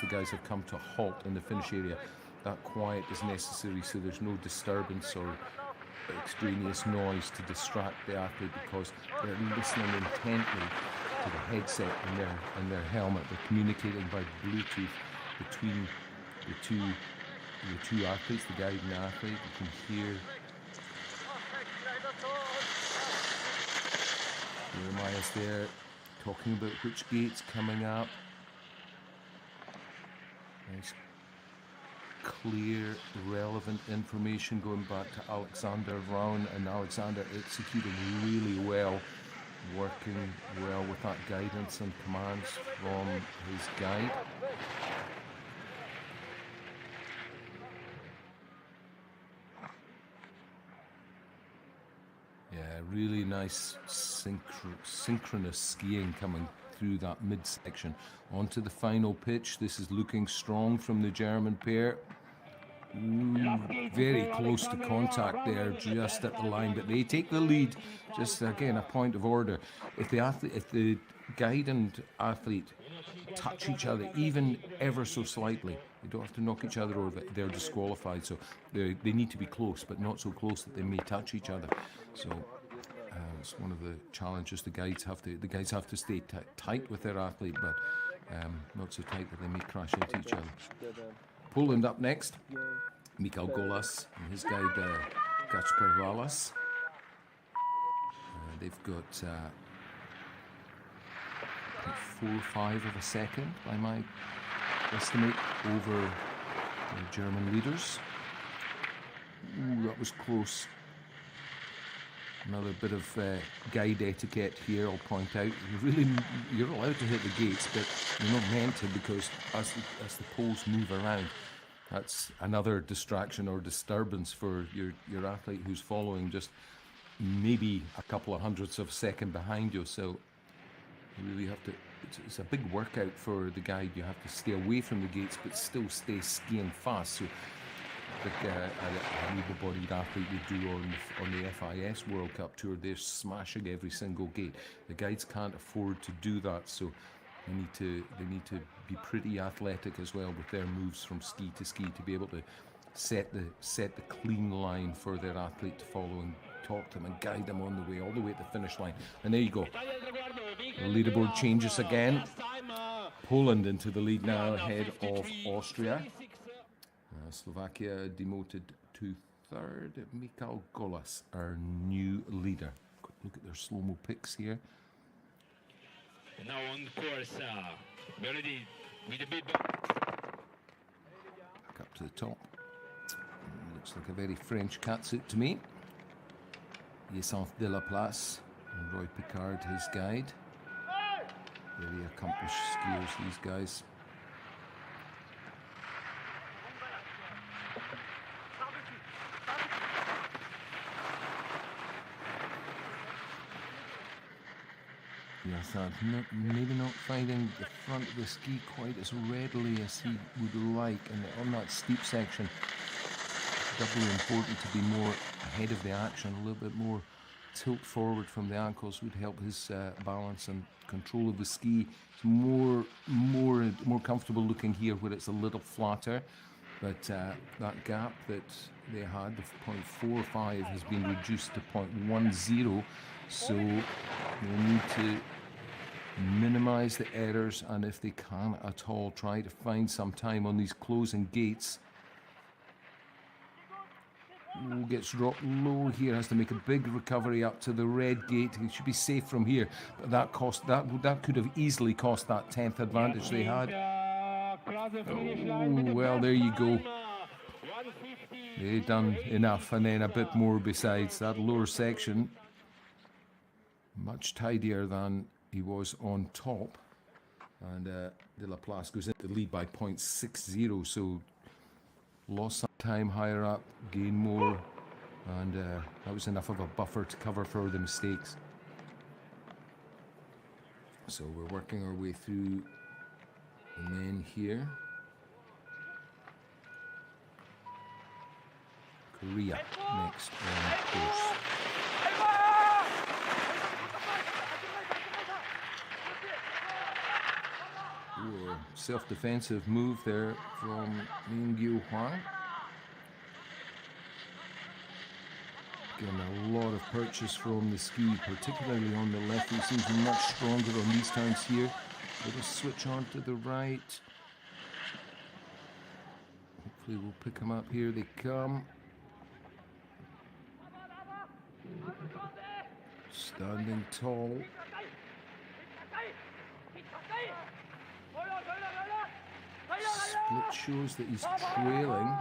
guys have come to a halt in the finish area. That quiet is necessary so there's no disturbance or extraneous noise to distract the athlete because they're listening intently to the headset in their helmet. They're communicating by Bluetooth between the two athletes, the guide and the athlete. You can hear Jeremiah's there talking about which gate's coming up. Nice, clear, relevant information going back to Alexander Raun, and Alexander executing really well, working well with that guidance and commands from his guide. Yeah, really nice synchronous skiing coming through that midsection. Onto the final pitch. This is looking strong from the German pair. Very close to contact there, just at the line, but they take the lead. Just again, a point of order. If the guide and athlete touch each other, even ever so slightly, they don't have to knock each other over. They're disqualified. So they need to be close, but not so close that they may touch each other. So it's one of the challenges. The guides have to stay tight with their athlete, but not so tight that they may crash into each other. Poland up next. Michał Golas and his guide Kacper Walas. They've got 4.5 of a second by my estimate over the German leaders. That was close. Another bit of guide etiquette here, I'll point out. You're allowed to hit the gates, but you're not meant to, because as the poles move around, that's another distraction or disturbance for your athlete who's following just maybe a couple of hundredths of a second behind you. So you really have to, it's a big workout for the guide. You have to stay away from the gates but still stay skiing fast. So like an able-bodied athlete would do on the FIS World Cup Tour, they're smashing every single gate. The guides can't afford to do that, so they need to be pretty athletic as well with their moves from ski to be able to set the clean line for their athlete to follow and talk to them and guide them on the way, all the way at the finish line. And there you go. The leaderboard changes again. Poland into the lead now ahead of Austria. Slovakia demoted to third. Michał Golas, our new leader. Quick look at their slow-mo picks here. Now on course, we're ready with the big Back up to the top. Looks like a very French catsuit to me. Yesaf de la Place and Roy Picard, his guide. Very accomplished skiers, these guys. Yes, maybe not finding the front of the ski quite as readily as he would like, and on that steep section, doubly important to be more ahead of the action. A little bit more tilt forward from the ankles would help his balance and control of the ski. It's more comfortable looking here where it's a little flatter, but that gap that they had, the 0.45, has been reduced to 0.10, so they need to minimize the errors, and if they can at all, try to find some time on these closing gates. Gets dropped low here, has to make a big recovery up to the red gate. He should be safe from here, but that could have easily cost that 10th advantage they had. Oh, well, there you go. They done enough, and then a bit more besides. That lower section, much tidier than he was on top, and De La Place goes into the lead by 0.60, so lost some time higher up, gain more, and that was enough of a buffer to cover for the mistakes. So we're working our way through the men here. Korea next on course. Self-defensive move there from Mingyu Huang. Again, a lot of purchase from the ski, particularly on the left. He seems much stronger on these turns here. Little switch on to the right. Hopefully we'll pick them up. Here they come. Standing tall. Split shows that he's trailing.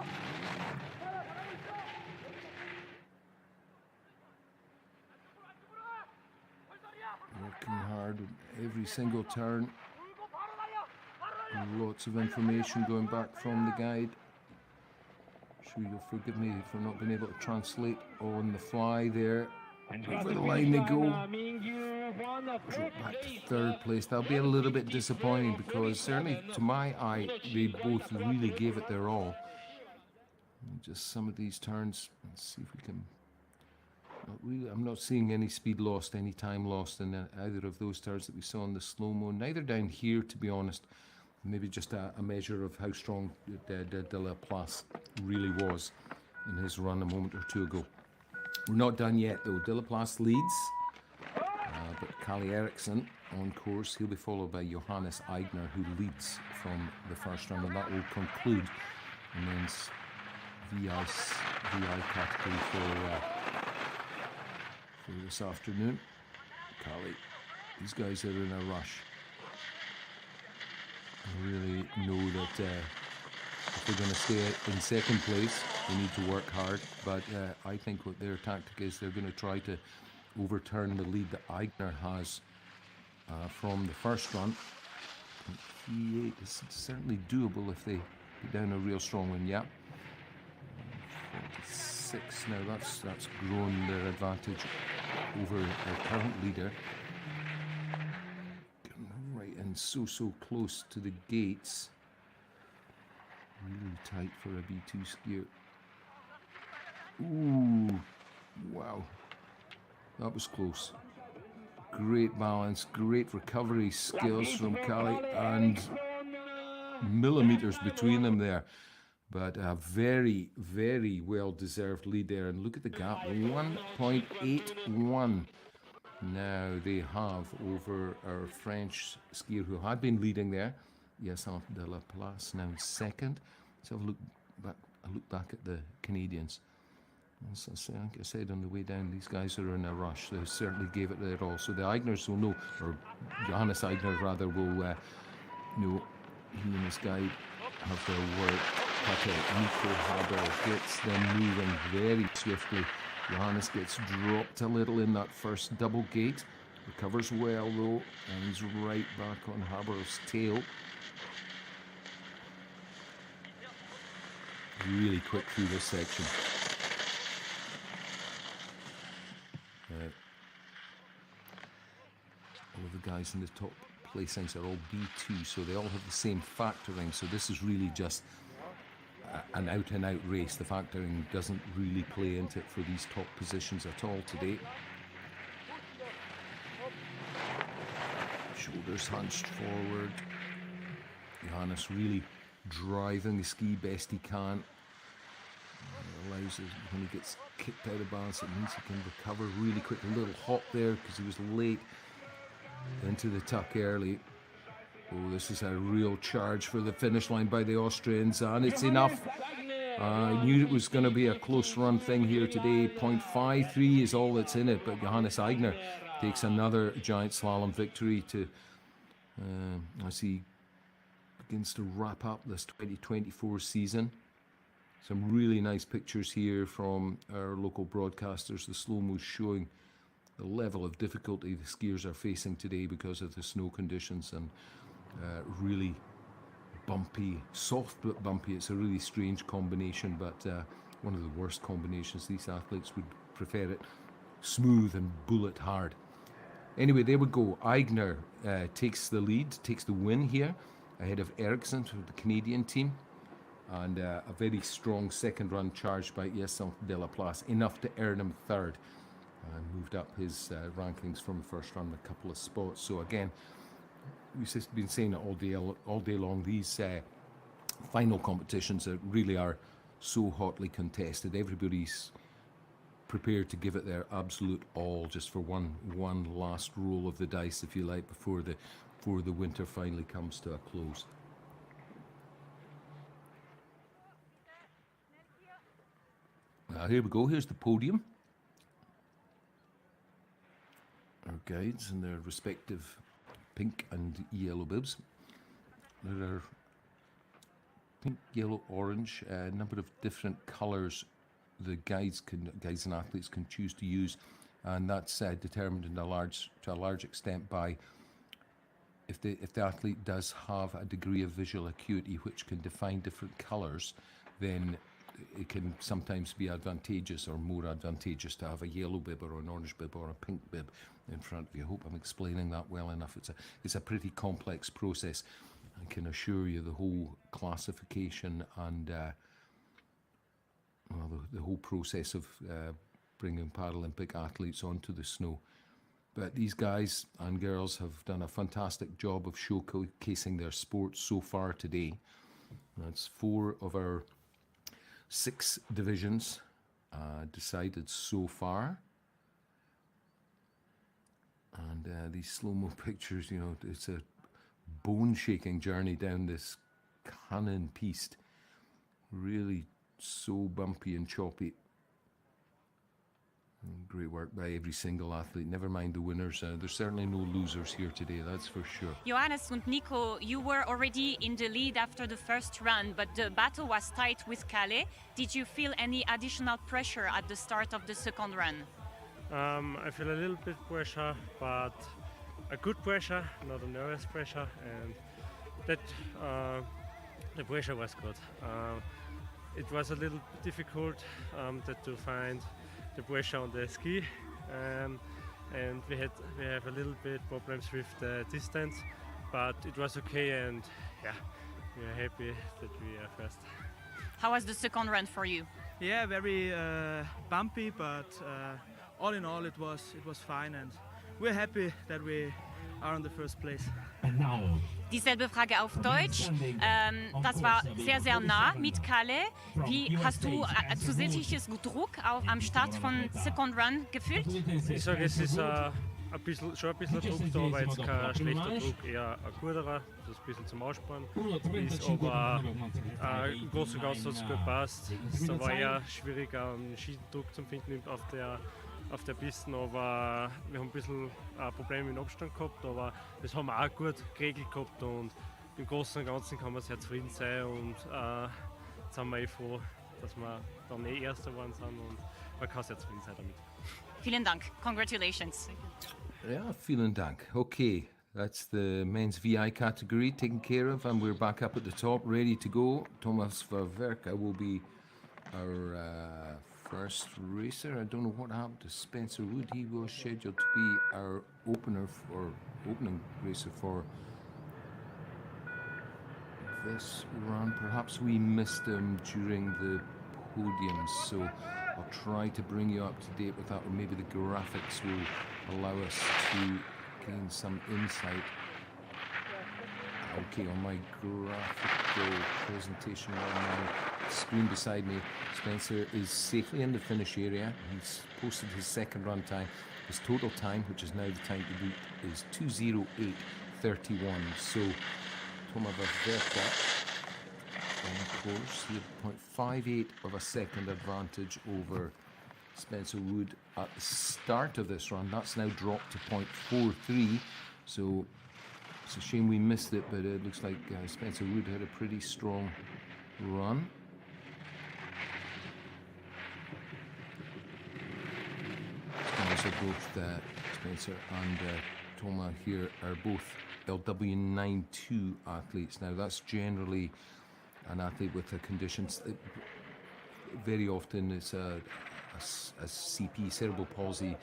Working hard every single turn. And lots of information going back from the guide. Sure, you'll forgive me for not being able to translate on the fly there. Over the line they go. drop back to third place. That'll be a little bit disappointing because certainly to my eye, they both really gave it their all. And just some of these turns, let's see if we can... I'm not seeing any speed lost, any time lost in either of those turns that we saw in the slow-mo. Neither down here, to be honest. Maybe just a measure of how strong de la Place really was in his run a moment or two ago. We're not done yet, though. De la Place leads, but Kalle Eriksson on course. He'll be followed by Johannes Aigner, who leads from the first run, and that will conclude the men's VI category for this afternoon. Kalle, these guys are in a rush. I really know that if they're going to stay in second place, they need to work hard. But I think what their tactic is, they're going to try to overturn the lead that Aigner has from the first run. 3.38 is certainly doable if they put down a real strong one. Yeah. 46 now. That's grown their advantage over their current leader. And so close to the gates. Really tight for a B2 skier. Ooh, wow. That was close. Great balance, great recovery skills from Kalle, and millimeters between them there. But a very, very well-deserved lead there. And look at the gap, 1.81. Now they have over our French skier who had been leading there. Yes, de la Place now in second. Let's have a look back at the Canadians. As I said on the way down, these guys are in a rush. They certainly gave it their all. So the Aigners will know, or Johannes Aigner rather, will know he and his guide have their work cut out. Nico Haber gets them moving very swiftly. Johannes gets dropped a little in that first double gate. Recovers well though, and he's right back on Haber's tail. Really quick through this section. All of the guys in the top placings are all B2, so they all have the same factoring. So this is really just an out-and-out race. The factoring doesn't really play into it for these top positions at all today. Shoulders hunched forward. Johannes really driving the ski best he can. Allows it, when he gets kicked out of balance, it means he can recover really quick. A little hop there because he was late into the tuck early. Oh, this is a real charge for the finish line by the Austrians, and it's enough. I knew it was going to be a close run thing here today. 0.53 is all that's in it, but Johannes Aigner takes another giant slalom victory to, as he begins to wrap up this 2024 season. Some really nice pictures here from our local broadcasters. The slow-mo showing the level of difficulty the skiers are facing today because of the snow conditions, and really bumpy, soft but bumpy. It's a really strange combination, but one of the worst combinations. These athletes would prefer it smooth and bullet hard. Anyway, there we go. Aigner takes the lead, takes the win here, ahead of Eriksson for the Canadian team. And a very strong second run charged by Yassin de la Place, enough to earn him third. Moved up his rankings from the first run a couple of spots. So again, we've just been saying it all day long. These final competitions that really are so hotly contested. Everybody's prepared to give it their absolute all, just for one last roll of the dice, if you like, before the winter finally comes to a close. Here we go. Here's the podium. Our guides in their respective pink and yellow bibs. There are pink, yellow, orange, a number of different colours the guides and athletes can choose to use, and that's determined to a large extent by if the athlete does have a degree of visual acuity which can define different colours, then it can sometimes be advantageous or more advantageous to have a yellow bib or an orange bib or a pink bib in front of you. I hope I'm explaining that well enough. It's a pretty complex process. I can assure you the whole classification and the whole process of bringing Paralympic athletes onto the snow. But these guys and girls have done a fantastic job of showcasing their sport so far today. That's 4 of our 6 divisions decided so far. And these slow-mo pictures, you know, it's a bone-shaking journey down this cannon piste. Really so bumpy and choppy. Great work by every single athlete. Never mind the winners. There's certainly no losers here today, that's for sure. Johannes and Nico, you were already in the lead after the first run, but the battle was tight with Calais. Did you feel any additional pressure at the start of the second run? I feel a little bit pressure, but a good pressure, not a nervous pressure, and that the pressure was good. It was a little difficult to find the pressure on the ski, and we have a little bit problems with the distance, but it was okay, and yeah, we are happy that we are first. How was the second run for you? Yeah, very bumpy, but all in all it was fine, and we're happy that we are on the first place. Dieselbe Frage auf Deutsch. Das war sehr, sehr nah mit Calais. Wie hast du zusätzliches Druck am Start von Second Run gefühlt? Ich sage, es ist schon ein bisschen Druck da, aber jetzt kein schlechter Druck, eher ein guterer, das ein bisschen zum Aussparen ist, aber im Großen und Ganzen hat es gut gepasst. Es war eher schwieriger, einen Skidruck zu finden auf der Piste, aber wir haben ein bisschen Probleme mit dem Abstand gehabt, aber das haben wir auch gut geregelt gehabt und im Großen und Ganzen kann man sehr zufrieden sein und jetzt sind wir froh, dass wir dann Erster geworden sind und man kann sehr zufrieden sein damit. Vielen Dank. Congratulations. Yeah, vielen Dank. Okay, that's the men's VI category taken care of, and we're back up at the top, ready to go. Thomas Vaverka will be our first racer. I don't know what happened to Spencer Wood. He was scheduled to be our opening racer for this run. Perhaps we missed him during the podium, so I'll try to bring you up to date with that, or maybe the graphics will allow us to gain some insight. Okay, on my graphical presentation on my screen beside me, Spencer is safely in the finish area. He's posted his second run time. His total time, which is now the time to beat, is 2:08:31. So, Thomas Vaverka, of course, he had 0.58 of a second advantage over Spencer Wood at the start of this run. That's now dropped to 0.43. So, it's a shame we missed it, but it looks like Spencer Wood had a pretty strong run. So both Spencer and Thomas here are both LW92 athletes. Now that's generally an athlete with a condition. Very often it's a CP, cerebral palsy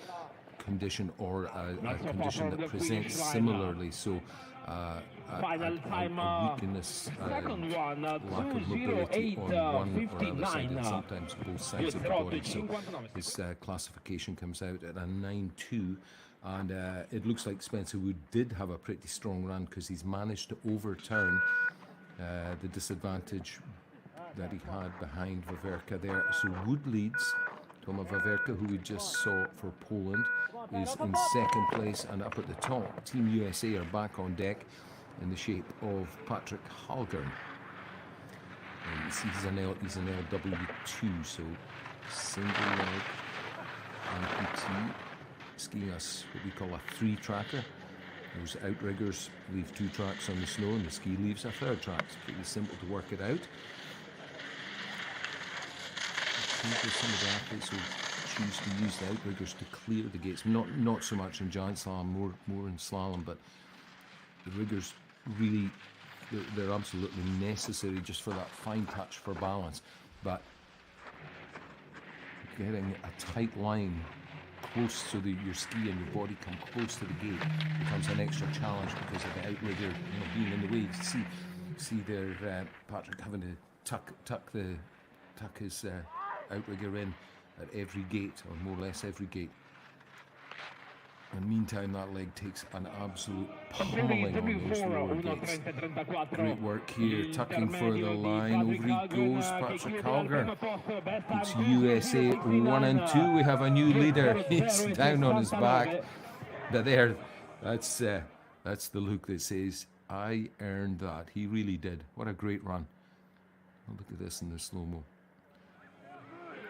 condition, or a condition that presents similarly. So a weakness, lack of mobility on one or other side, and sometimes both sides of the body. So his classification comes out at a 9.2, and it looks like Spencer Wood did have a pretty strong run because he's managed to overturn the disadvantage that he had behind Vaverka there. So Wood leads. Thomas Vaverka, who we just saw for Poland, is in second place, and up at the top, Team USA are back on deck in the shape of Patrick Hallgren. And he's an LW2, so single leg amputee, skiing us what we call a 3-tracker. Those outriggers leave 2 tracks on the snow, and the ski leaves a 3rd track. It's pretty simple to work it out. Some of the athletes who choose to use the outriggers to clear the gates. Not so much in giant slalom, more in slalom, but the riggers really, they're absolutely necessary just for that fine touch for balance. But getting a tight line close, so that your ski and your body come close to the gate, becomes an extra challenge because of the outrigger, being in the way. See there, Patrick having to tuck his outrigger in at every gate, or more or less every gate. And meantime, that leg takes an absolute pummeling on those lower gates. Great work here, tucking for the line. Over he goes, Patrick Calgar. It's USA 1 and 2. We have a new leader. He's down on his back. But there, that's the look that says, I earned that. He really did. What a great run. Oh, look at this in the slow-mo.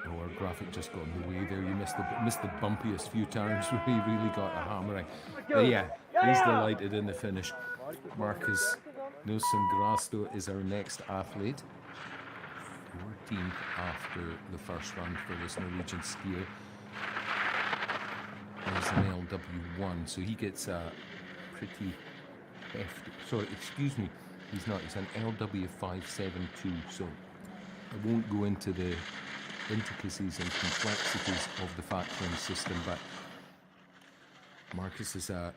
Oh, our graphic just got in the way there. You missed the bumpiest few turns where he really got a hammering. But yeah, he's delighted in the finish. Marcus Nilsson-Grasto is our next athlete. 14th after the first run for this Norwegian skier. There's an LW1, so he gets a pretty hefty... Sorry, excuse me. He's not. It's an LW572, so I won't go into the intricacies and complexities of the factoring system, but Marcus is a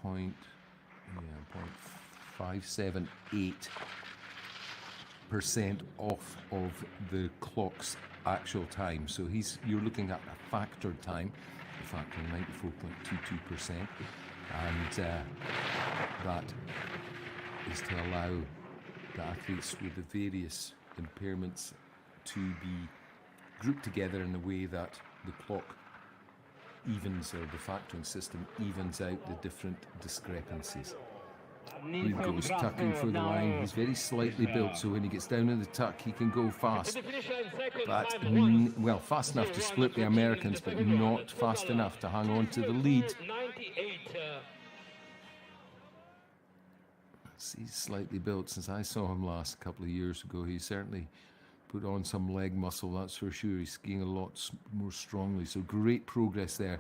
0.578% off of the clock's actual time. So you're looking at a factored time, factoring 94.22%, and that is to allow the athletes with the various impairments to be grouped together in a way that the clock evens, or the factoring system evens out the different discrepancies. He goes tucking for the line. He's very slightly built, so when he gets down in the tuck, he can go fast. But, well, fast enough to split the Americans, but not fast enough to hang on to the lead. He's slightly built. Since I saw him last couple of years ago, he certainly put on some leg muscle, that's for sure. He's skiing a lot more strongly, so great progress there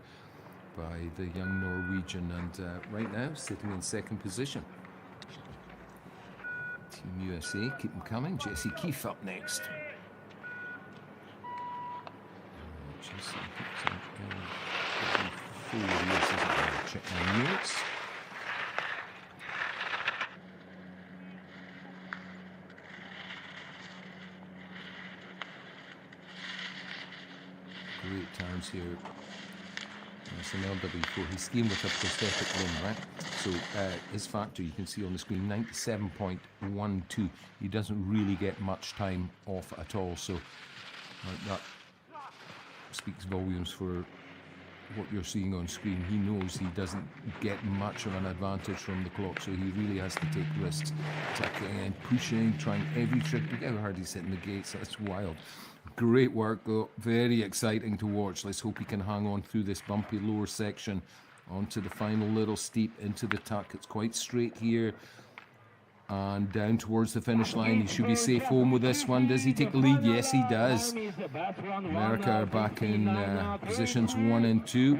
by the young Norwegian, and right now sitting in second position. Team USA, keep them coming. Jesse Keefe up next. Jesse Keefe, check my notes. Great turns here. It's an LW4. He's skiing with a prosthetic limb, right? So his factor, you can see on the screen, 97.12. He doesn't really get much time off at all. So that speaks volumes for what you're seeing on screen. He knows he doesn't get much of an advantage from the clock, so he really has to take risks, tucking and pushing, trying every trick. Look how hard he's hitting the gates. That's wild. Great work, though. Very exciting to watch. Let's hope he can hang on through this bumpy lower section onto the final little steep into the tuck. It's quite straight here and down towards the finish line. He should be safe home with this one. Does he take the lead? Yes, he does. America are back in positions 1 and 2.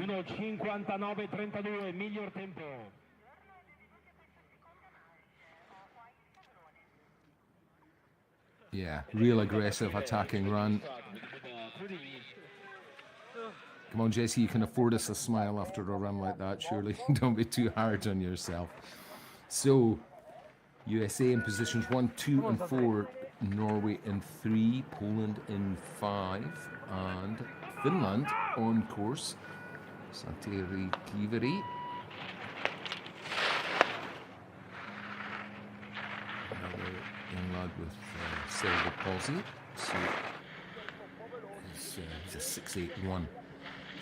Yeah, real aggressive attacking run. Come on, Jesse, you can afford us a smile after a run like that, surely. Don't be too hard on yourself. So, USA in positions 1, 2, and 4. Norway in 3. Poland in 5. And Finland on course. Santeri Kiveri. Another young lad with cerebral palsy. So he's a 6'8"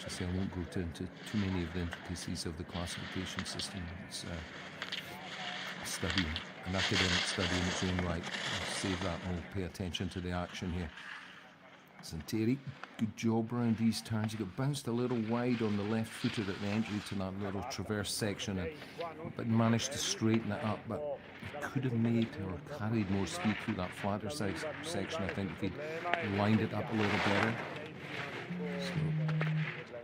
I say I won't go into too many of the intricacies of the classification system. It's a study, an academic study in its own right. I'll save that and we'll pay attention to the action here. Santeri, good job around these turns. He got bounced a little wide on the left footer at the entry to that little traverse section, but managed to straighten it up. But he could have made or carried more speed through that flatter section, I think, if he'd lined it up a little better. So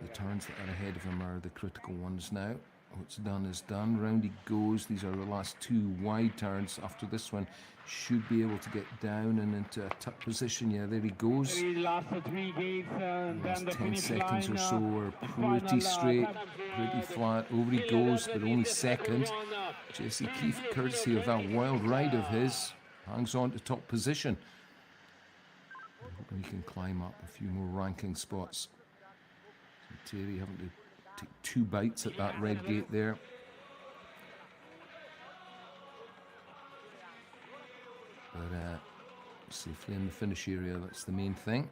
the turns that are ahead of him are the critical ones now. what's done is done. Round he goes. These are the last two wide turns. After this one, should be able to get down and into a tuck position. Yeah, there he goes. Last 3 gates and Last then the 10 finish seconds line, or so are final pretty straight, time pretty for flat. Over he goes, but only second. Jesse Keefe, courtesy of that wild ride of his, hangs on to top position. Hoping he can climb up a few more ranking spots. So Terry having to take 2 bites at that red gate there. But safely in the finish area, that's the main thing.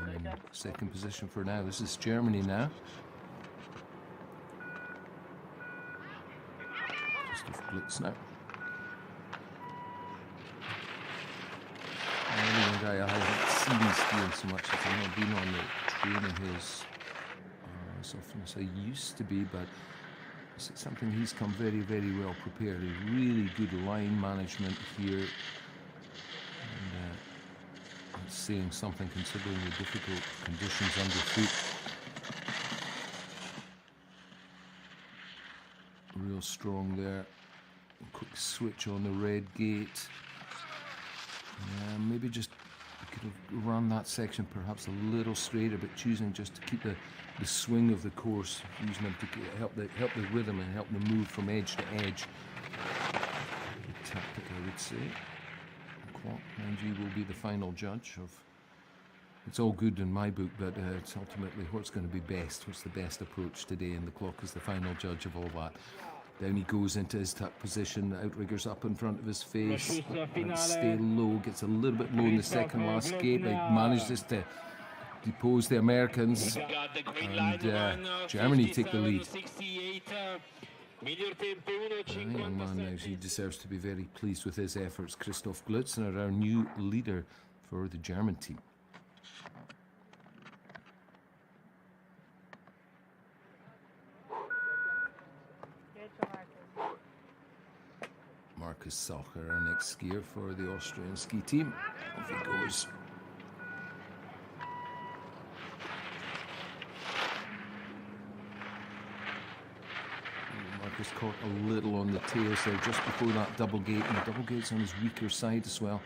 And in second position for now. This is Germany now. Christoph Glutz now. Another guy I haven't seen skiing so much as I've not been on the training his as often as I used to be, but it's something he's come very, very well prepared. A really good line management here. And it's saying something considering the difficult conditions underfoot. Real strong there. A quick switch on the red gate. Maybe just could have run that section perhaps a little straighter, but choosing just to keep the swing of the course, using them to help the rhythm and help them move from edge to edge. Good tactic, I would say. The clock, mind you, will be the final judge of. It's all good in my book, but it's ultimately what's going to be best. What's the best approach today? And the clock is the final judge of all that. Down he goes into his tuck position. Outriggers up in front of his face. Stay low. Gets a little bit low in the second last gate. They manages to depose the Americans. And Germany take the lead. Young man now, he deserves to be very pleased with his efforts. Christoph Glutz, and our new leader for the German team. Markus Salcher, our next skier for the Austrian ski team. Off he goes. Markus caught a little on the tails there just before that double gate, and the double gate's on his weaker side as well.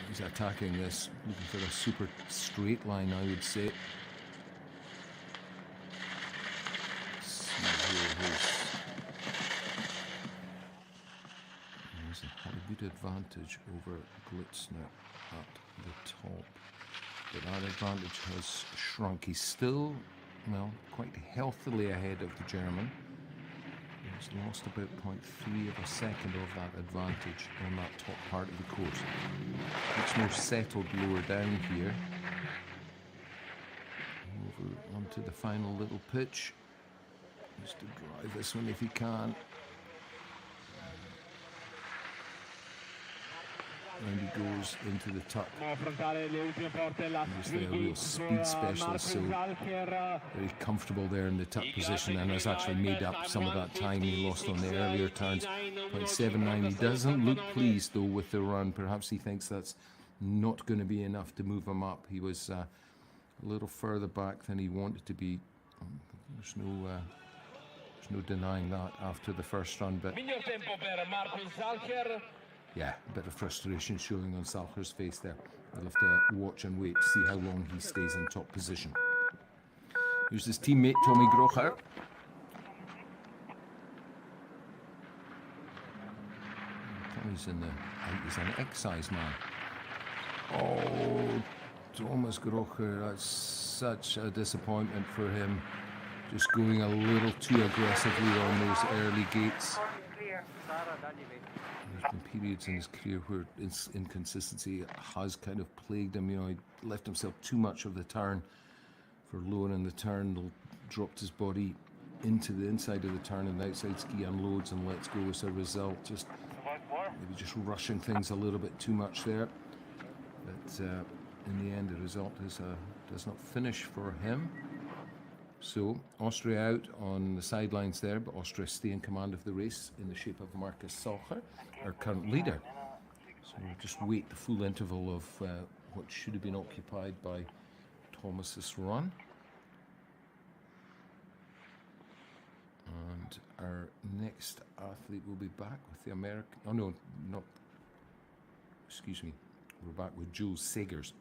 He's attacking this, looking for a super straight line, I would say. Had a good advantage over Glutz now at the top, but that advantage has shrunk. He's still, well, quite healthily ahead of the German. He's lost about 0.3 of a second of that advantage on that top part of the course. Looks more settled lower down here. Over onto the final little pitch. Just to drive this one if he can. And he goes into the tuck. Obviously a real speed specialist, so very comfortable there in the tuck position, and has actually made up some of that time he lost on the earlier turns. 0.79. He doesn't look pleased though with the run. Perhaps he thinks that's not going to be enough to move him up. He was a little further back than he wanted to be. There's no denying that after the first run, but yeah, a bit of frustration showing on Salcher's face there. We'll have to watch and wait to see how long he stays in top position. Here's his teammate, Tommy Grocher. Tommy's he's an excise man. Oh, Thomas Grocher, that's such a disappointment for him. Just going a little too aggressively on those early gates. There's been periods in his career where inconsistency has kind of plagued him. You know, he left himself too much of the turn for lowering in the turn. Dropped his body into the inside of the turn, and the outside ski unloads and lets go as a result. Just maybe just rushing things a little bit too much there. But in the end, the result is does not finish for him. So, Austria out on the sidelines there, but Austria stay in command of the race in the shape of Markus Salcher, our current leader. So we'll just wait the full interval of what should have been occupied by Thomas's run. And our next athlete will be back with the American. Oh no, not. Excuse me. We're back with Jules Segers.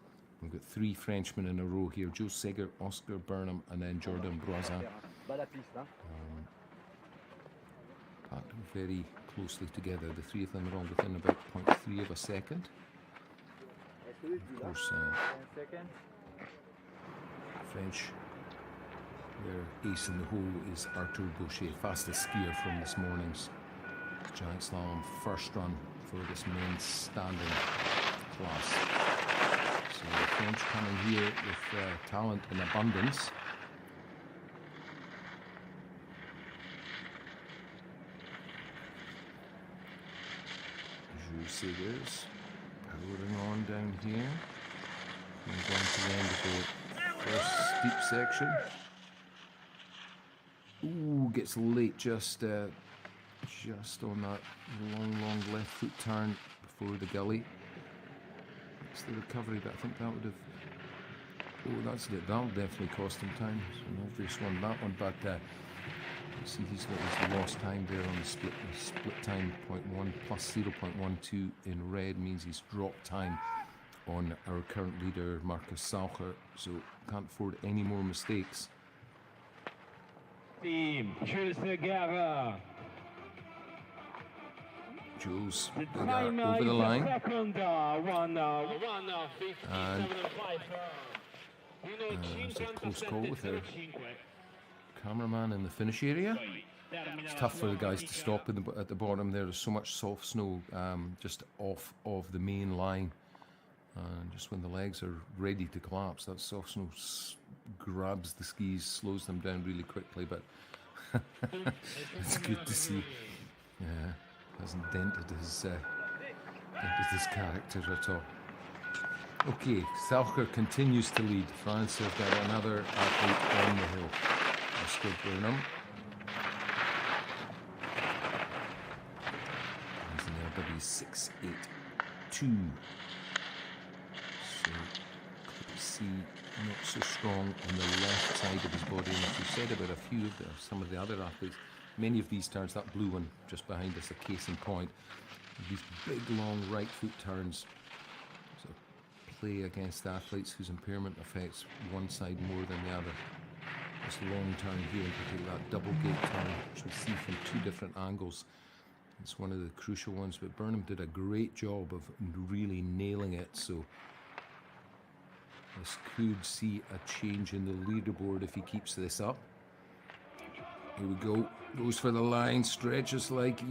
We've got 3 Frenchmen in a row here: Jules Seger, Oscar Burnham, and then Jordan Broizan. Packed very closely together. The 3 of them are all within about 0.3 of a second. Of course, French. Their ace in the hole is Arthur Boucher, fastest skier from this morning's Giant Slalom first run for this men's standing class. So the French coming here with talent in abundance. Jules Segers powering on down here. Going down to the end of the first steep section. Ooh, gets late just on that long left foot turn before the gully. It's the recovery, but I think that would have. Oh, that's it. That'll definitely cost him time. It's an obvious one, that one. But you see, he's lost time there on the split. The split time 0.1 plus 0.12 in red means he's dropped time on our current leader, Marcus Saucher. So can't afford any more mistakes. Team, Jules Seger. Jules over the line. Second, It's a close call with our cameraman in the finish area. It's tough for the guys to stop at the bottom there. There's so much soft snow just off of the main line. And just when the legs are ready to collapse, that soft snow grabs the skis, slows them down really quickly. But it's good to see. Yeah, hasn't dented his character at all. Okay, Saucher continues to lead. France have got another athlete on the hill. Oscar Burnham. He's an LW 682. So, see, not so strong on the left side of his body. And as we said about some of the other athletes, many of these turns, that blue one just behind us, a case in point, these big long right foot turns sort of play against athletes whose impairment affects one side more than the other. This long turn here in particular, that double gate turn, which we see from 2 different angles, it's one of the crucial ones, but Burnham did a great job of really nailing it. So this could see a change in the leaderboard if he keeps this up. Here we go. Goes for the line, stretches like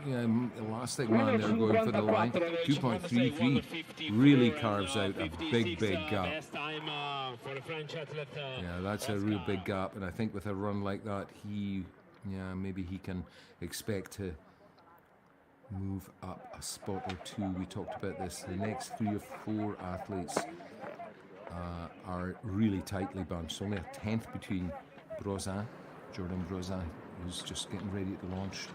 elastic man there, going for the line. 2.33 really carves out a big gap. Yeah, that's a real big gap, and I think with a run like that, maybe he can expect to move up a spot or 2. We talked about this. The next 3 or 4 athletes are really tightly bunched. Only a 10th between Jordan Broizan, who's just getting ready to launch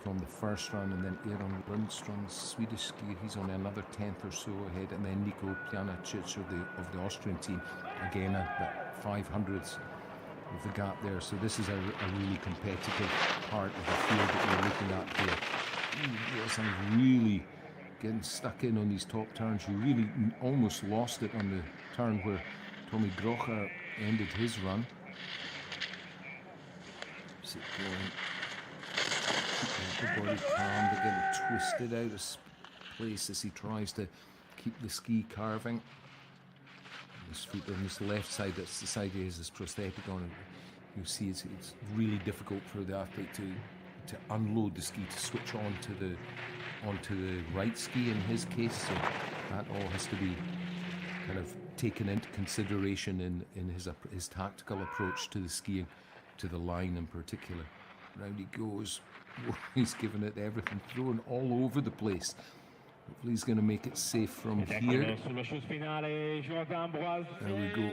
from the first run, and then Aaron Lundström, Swedish skier, he's only another 10th or so ahead, and then Nico Pjanacic of the Austrian team, again at 500ths of the gap there. So this is a really competitive part of the field that we're looking at here. Broizan really getting stuck in on these top turns. You really almost lost it on the turn where Tommy Grocher ended his run. Keeps it going. Keep the body calm, but getting twisted out of place as he tries to keep the ski carving. His feet on this left side, that's the side he has his prosthetic on. You see it's really difficult for the athlete to unload the ski, to switch onto the right ski in his case. So that all has to be kind of taken into consideration in his tactical approach to the skiing, to the line in particular. Round he goes. He's given it everything, thrown all over the place. Hopefully he's going to make it safe from here. There we go.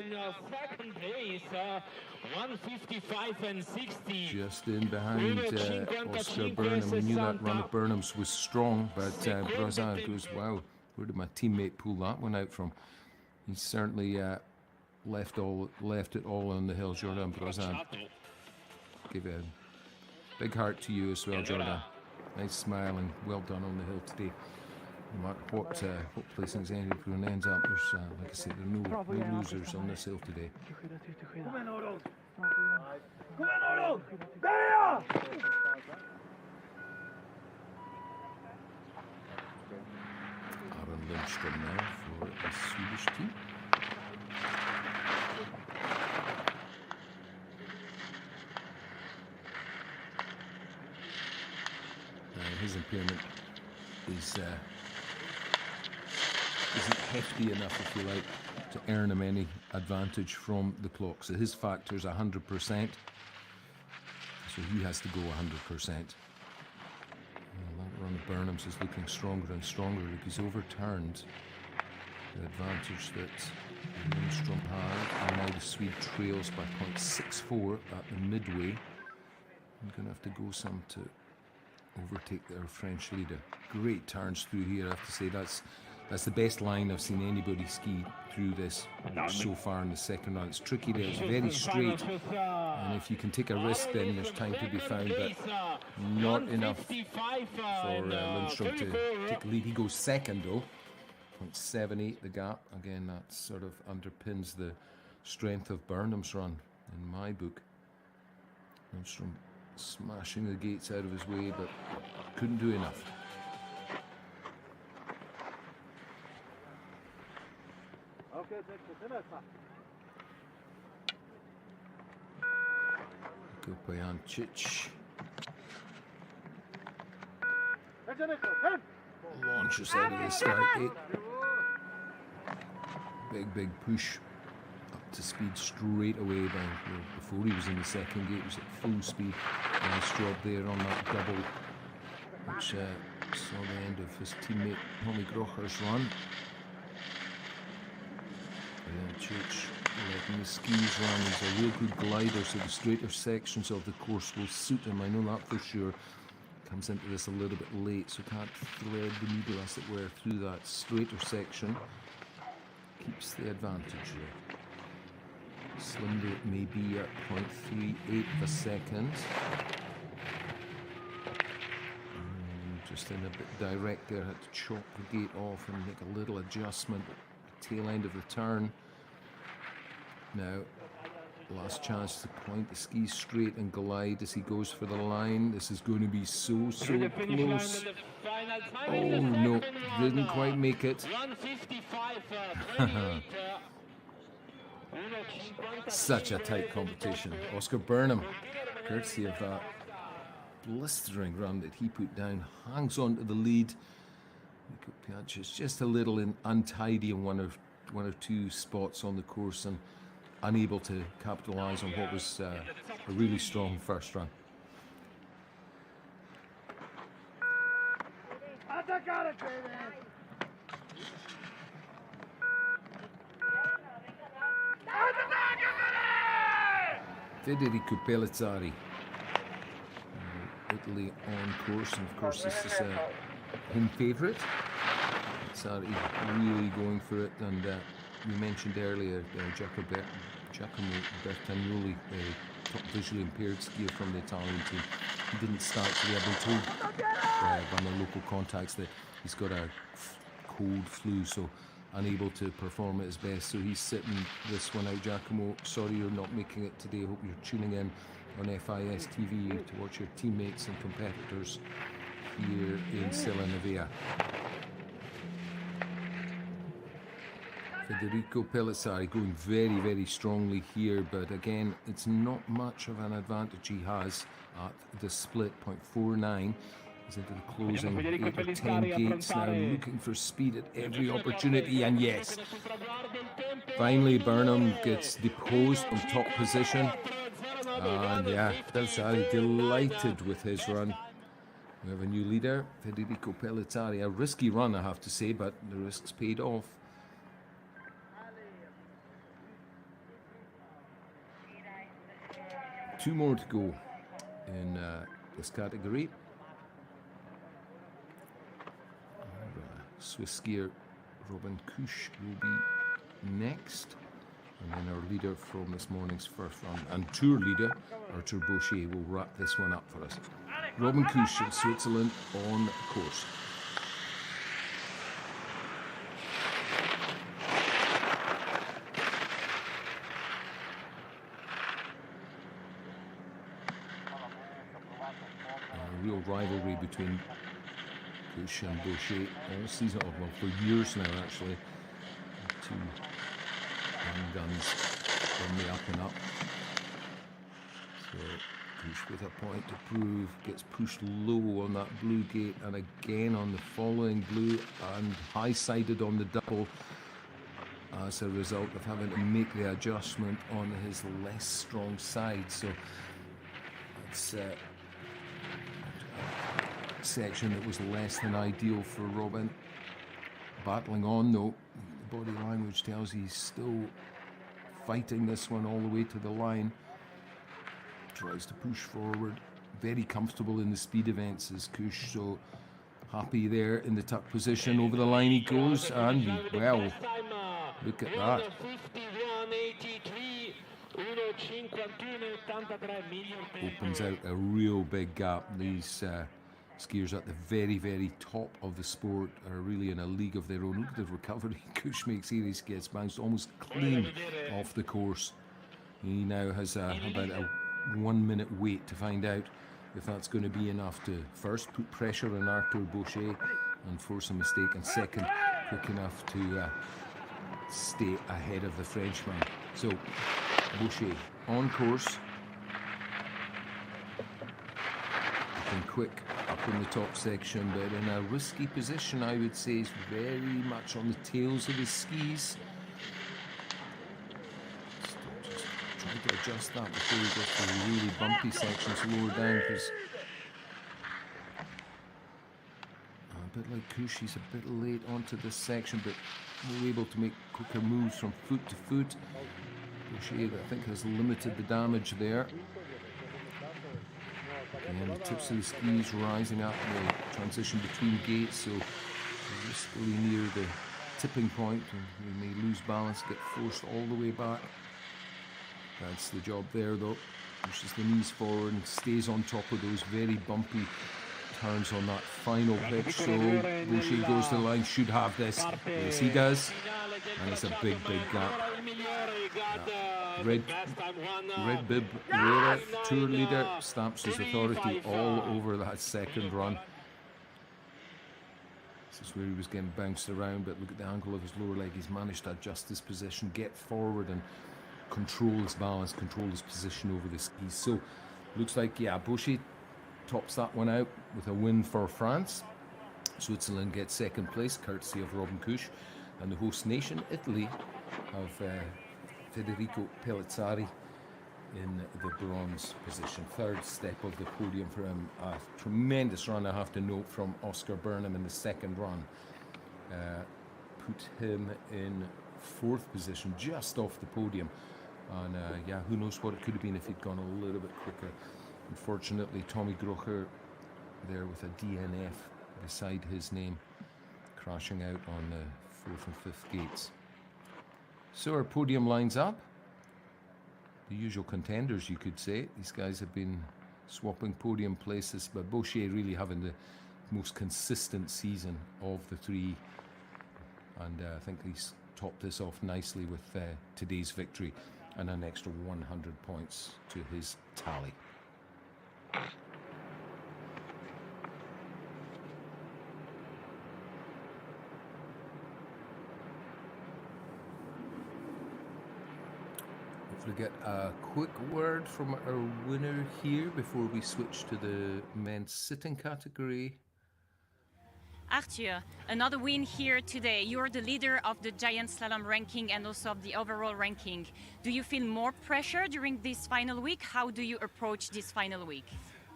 Just in behind Oscar Burnham. We knew that run of Burnham's was strong, but Broizan goes, wow, where did my teammate pull that one out from? He certainly left it all on the hill, Jordan Broizan. give a big heart to you as well, Jordan. Nice smile and well done on the hill today. No matter what placings anyone ends up, there's, like I said, there are no losers on this hill today. Aaron Lindström now for the Swedish team. His impairment isn't hefty enough, if you like, to earn him any advantage from the clock. So his factor is 100%. So he has to go 100%. That run of Burnham's is looking stronger and stronger. He's overturned the advantage that Lindström had, and now the Swede trails by 0.64 at the midway. I'm going to have to go some to overtake their French leader. Great turns through here, I have to say. That's the best line I've seen anybody ski through this so far in the second run. It's tricky there, it's very straight, and if you can take a risk, then there's time to be found, but not enough for Lindström to take the lead. He goes second though, 0.78 the gap. Again, that sort of underpins the strength of Burnham's run in my book. Lindström smashing the gates out of his way, but couldn't do enough. Kopajancic launches out of the start gate. Big push up to speed straight away. Before he was in the second gate, he was at full speed. Nice job there on that double, which saw the end of his teammate Tommy Grocher's run. Church letting the skis run. He's a real good glider, so the straighter sections of the course will suit him. I know that for sure. Comes into this a little bit late, so can't thread the needle, as it were, through that straighter section. Keeps the advantage there. Slimly it may be at 0.38 of a second. Just in a bit direct there, had to chop the gate off and make a little adjustment at the tail end of the turn. Now, last chance to point the skis straight and glide as he goes for the line. This is going to be so close. Oh no, didn't quite make it. Such a tight competition. Oscar Burnham, courtesy of that blistering run that he put down, hangs on to the lead. Kopajancic just a little untidy in one or two spots on the course and unable to capitalise on what was a really strong first run. Federico Pellizzari, Italy on course, and of course this is a home favourite. Pellizzari really going for it, and we mentioned earlier Giacomo Bertagnoli, a top visually impaired skier from the Italian team. He didn't start today. I've been told by my local contacts that he's got a cold flu, so unable to perform at his best. So he's sitting this one out. Giacomo, sorry you're not making it today. I hope you're tuning in on FIS TV to watch your teammates and competitors here in Sella Nevea. Federico Pellizzari going very strongly here, but again, it's not much of an advantage he has at the split. 0.49. He's into the closing 8 or 10 gates now, looking for speed at every opportunity, and yes, finally Burnham gets deposed from top position, and yeah, Pellizzari delighted with his run. We have a new leader, Federico Pellizzari. A risky run, I have to say, but the risks paid off. Two more to go in this category. Swiss skier Robin Kusch will be next. And then our leader from this morning's first run and tour leader, Arthur Boucher, will wrap this one up for us. Robin Kusch of Switzerland on course. A real rivalry between Kusch and Boucher all season, well, for years now actually. Two young guns on the up and up. So Kusch with a point to prove, gets pushed low on that blue gate and again on the following blue and high-sided on the double as a result of having to make the adjustment on his less strong side. So it's a section that was less than ideal for Robin. Battling on though, the body language tells he's still fighting this one all the way to the line. Tries to push forward, very comfortable in the speed events is Kusch, so happy there in the tuck position. Over the line he goes, and well, look at that. Opens out a real big gap. These skiers at the very, very top of the sport are really in a league of their own. Look at the recovery Kusch makes here. He gets bounced almost clean off the course. He now has about a 1 minute wait to find out if that's going to be enough to first put pressure on Arthur Boucher and force a mistake, and second, quick enough to stay ahead of the Frenchman. So Boucher on course, looking quick up in the top section, but in a risky position, I would say. He's very much on the tails of his skis. Trying to adjust that before he gets to the really bumpy sections lower down, because a bit like Kusch, he's a bit late onto this section, but we're able to make quicker moves from foot to foot. Boucher, I think, has limited the damage there. And the tips of the skis rising up in the transition between gates, so riskily near the tipping point, and we may lose balance, get forced all the way back. That's the job there though. Pushes the knees forward and stays on top of those very bumpy turns on that final pitch. So Boucher goes to the line, should have this. Yes, he does. And it's a big, big gap. Red bib wearer, tour leader, stamps his authority all over that second run. This is where he was getting bounced around, but look at the angle of his lower leg. He's managed to adjust his position, get forward and control his balance, control his position over the skis. So looks like, yeah, Boucher tops that one out with a win for France. Switzerland gets second place, courtesy of Robin Kusch, and the host nation, Italy, of Federico Pellizzari in the bronze position. Third step of the podium for him. A tremendous run, I have to note, from Oscar Burnham in the second run. Put him in fourth position, just off the podium. And yeah, who knows what it could have been if he'd gone a little bit quicker. Unfortunately, Tommy Grocher there with a DNF beside his name, crashing out on the fourth and fifth gates. So our podium lines up. The usual contenders, you could say. These guys have been swapping podium places, but Boucher really having the most consistent season of the three. And I think he's topped this off nicely with today's victory and an extra 100 points to his tally. Hopefully get a quick word from our winner here before we switch to the men's sitting category. Arthur, another win here today. You're the leader of the Giant Slalom ranking and also of the overall ranking. Do you feel more pressure during this final week? How do you approach this final week?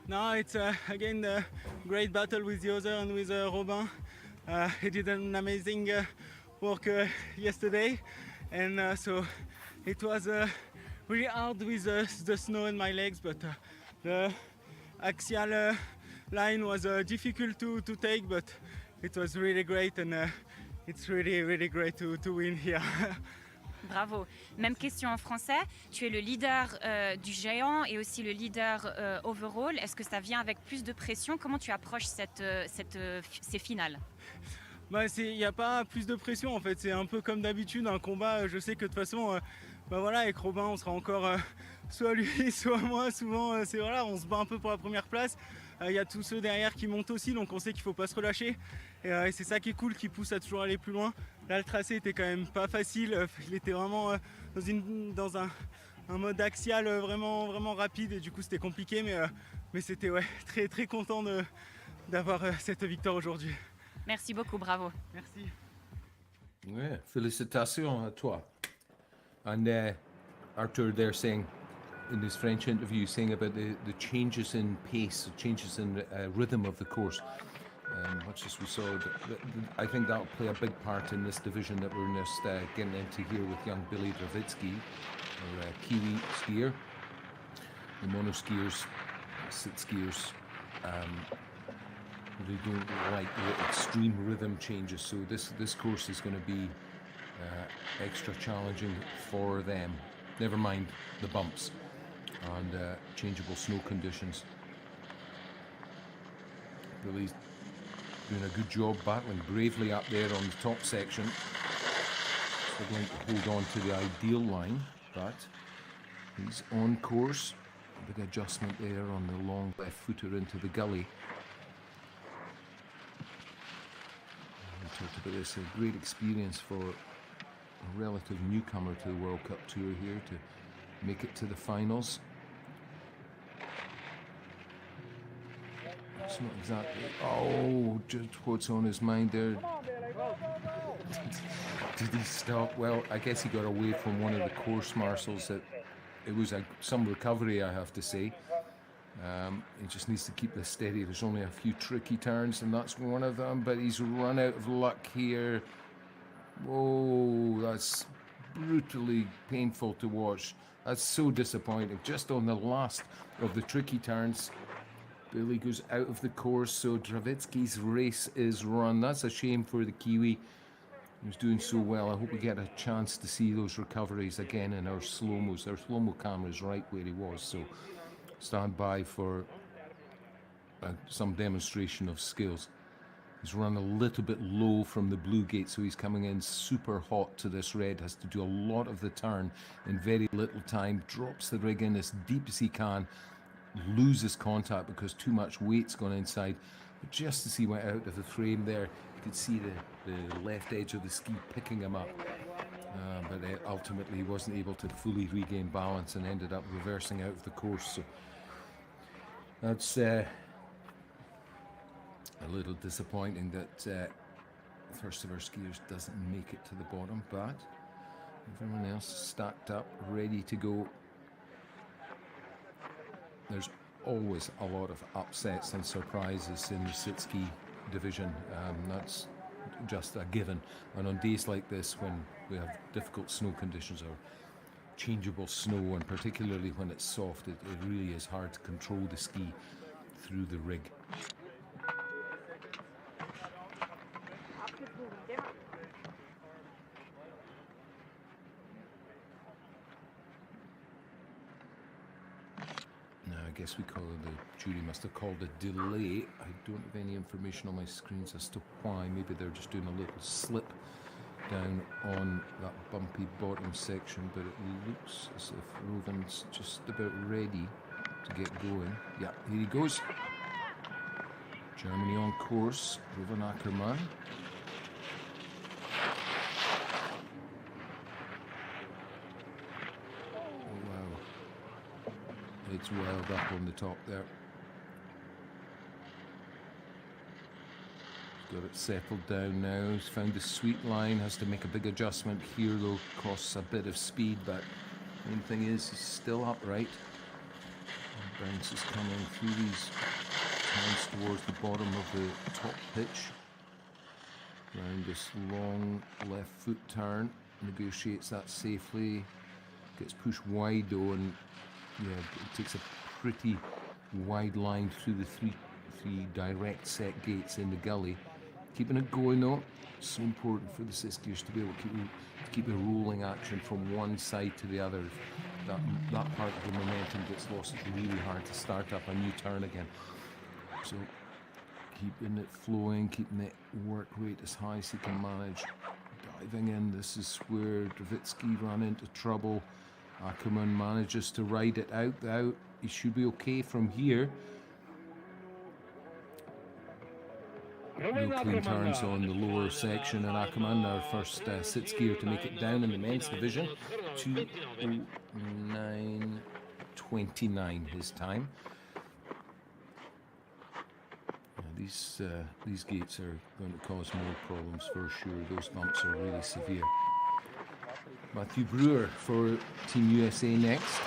No, it's again a great battle with the other and with Robin. He did an amazing work yesterday, and so it was really hard with the snow in my legs, but the axial line was difficult to take, but it was really great, and it's really great to win here. Bravo. Même question en français. Tu es le leader du géant et aussi le leader overall. Est-ce que ça vient avec plus de pression? Comment tu approches ces finales? Bah, il n'y a pas plus de pression en fait, c'est un peu comme d'habitude un combat. Je sais que de toute façon, bah voilà, avec Robin on sera encore soit lui soit moi. Souvent c'est voilà, on se bat un peu pour la première place. Il y a tous ceux derrière qui montent aussi, donc on sait qu'il ne faut pas se relâcher. Et c'est ça qui est cool, qui pousse à toujours aller plus loin. Là, le tracé était quand même pas facile. Il était vraiment dans un mode axial vraiment, vraiment rapide. Et du coup, c'était compliqué. Mais c'était très, très content d'avoir cette victoire aujourd'hui. Merci beaucoup, bravo. Merci. Ouais, félicitations à toi. And Arthur, they're saying, in his French interview, saying about the changes in pace, changes in rhythm of the course, much as we saw. I think that'll play a big part in this division that we're just getting into here with young Billy Dravitsky, our Kiwi skier. The mono skiers, sit skiers, they don't like the extreme rhythm changes, so this course is going to be extra challenging for them. Never mind the bumps and changeable snow conditions. Billy's doing a good job battling bravely up there on the top section. Struggling to hold on to the ideal line, but he's on course. A big adjustment there on the long left footer into the gully. We talked about this, a great experience for a relative newcomer to the World Cup Tour here to make it to the finals. It's not exactly, oh, just what's on his mind there. Did he stop? Well, I guess he got away from one of the course marshals. It was some recovery, I have to say. He just needs to keep this steady. There's only a few tricky turns, and that's one of them, but he's run out of luck here. Whoa, that's brutally painful to watch. That's so disappointing. Just on the last of the tricky turns, Billy goes out of the course, so Dravitsky's race is run. That's a shame for the Kiwi. He was doing so well. I hope we get a chance to see those recoveries again in our slow-mos. Our slow-mo camera is right where he was, so stand by for some demonstration of skills. He's run a little bit low from the blue gate, so he's coming in super hot to this red, has to do a lot of the turn in very little time, drops the rig in as deep as he can, loses contact because too much weight's gone inside. But just as he went out of the frame there, you could see the left edge of the ski picking him up. But ultimately he wasn't able to fully regain balance and ended up reversing out of the course. So that's a little disappointing that first of our skiers doesn't make it to the bottom, but everyone else stacked up, ready to go. There's always a lot of upsets and surprises in the sit ski division. That's just a given. And on days like this, when we have difficult snow conditions or changeable snow, and particularly when it's soft, it really is hard to control the ski through the rig. I guess we call it, the jury must have called a delay. I don't have any information on my screens as to why. Maybe they're just doing a little slip down on that bumpy bottom section, but it looks as if Roven's just about ready to get going. Yeah, here he goes. Germany on course, Roven Ackermann. It's wild up on the top there. Got it settled down now. He's found the sweet line. Has to make a big adjustment here though. Costs a bit of speed, but the main thing is he's still upright. Bounce is coming through these turns towards the bottom of the top pitch. Round this long left foot turn. Negotiates that safely. Gets pushed wide though, and yeah, it takes a pretty wide line through the three direct set gates in the gully. Keeping it going though. So important for the skiers to be able to keep a rolling action from one side to the other. That part of the momentum gets lost. It's really hard to start up a new turn again. So keeping it flowing, keeping the work rate as high as he can manage. Diving in, this is where Dravitsky ran into trouble. Ackermann manages to ride it out. He should be okay from here. No clean turns on the lower section, and Ackermann, our first sit skier to make it down in the men's division. 2:09.29 his time. These gates are going to cause more problems for sure. Those bumps are really severe. Matthew Brewer for Team USA next.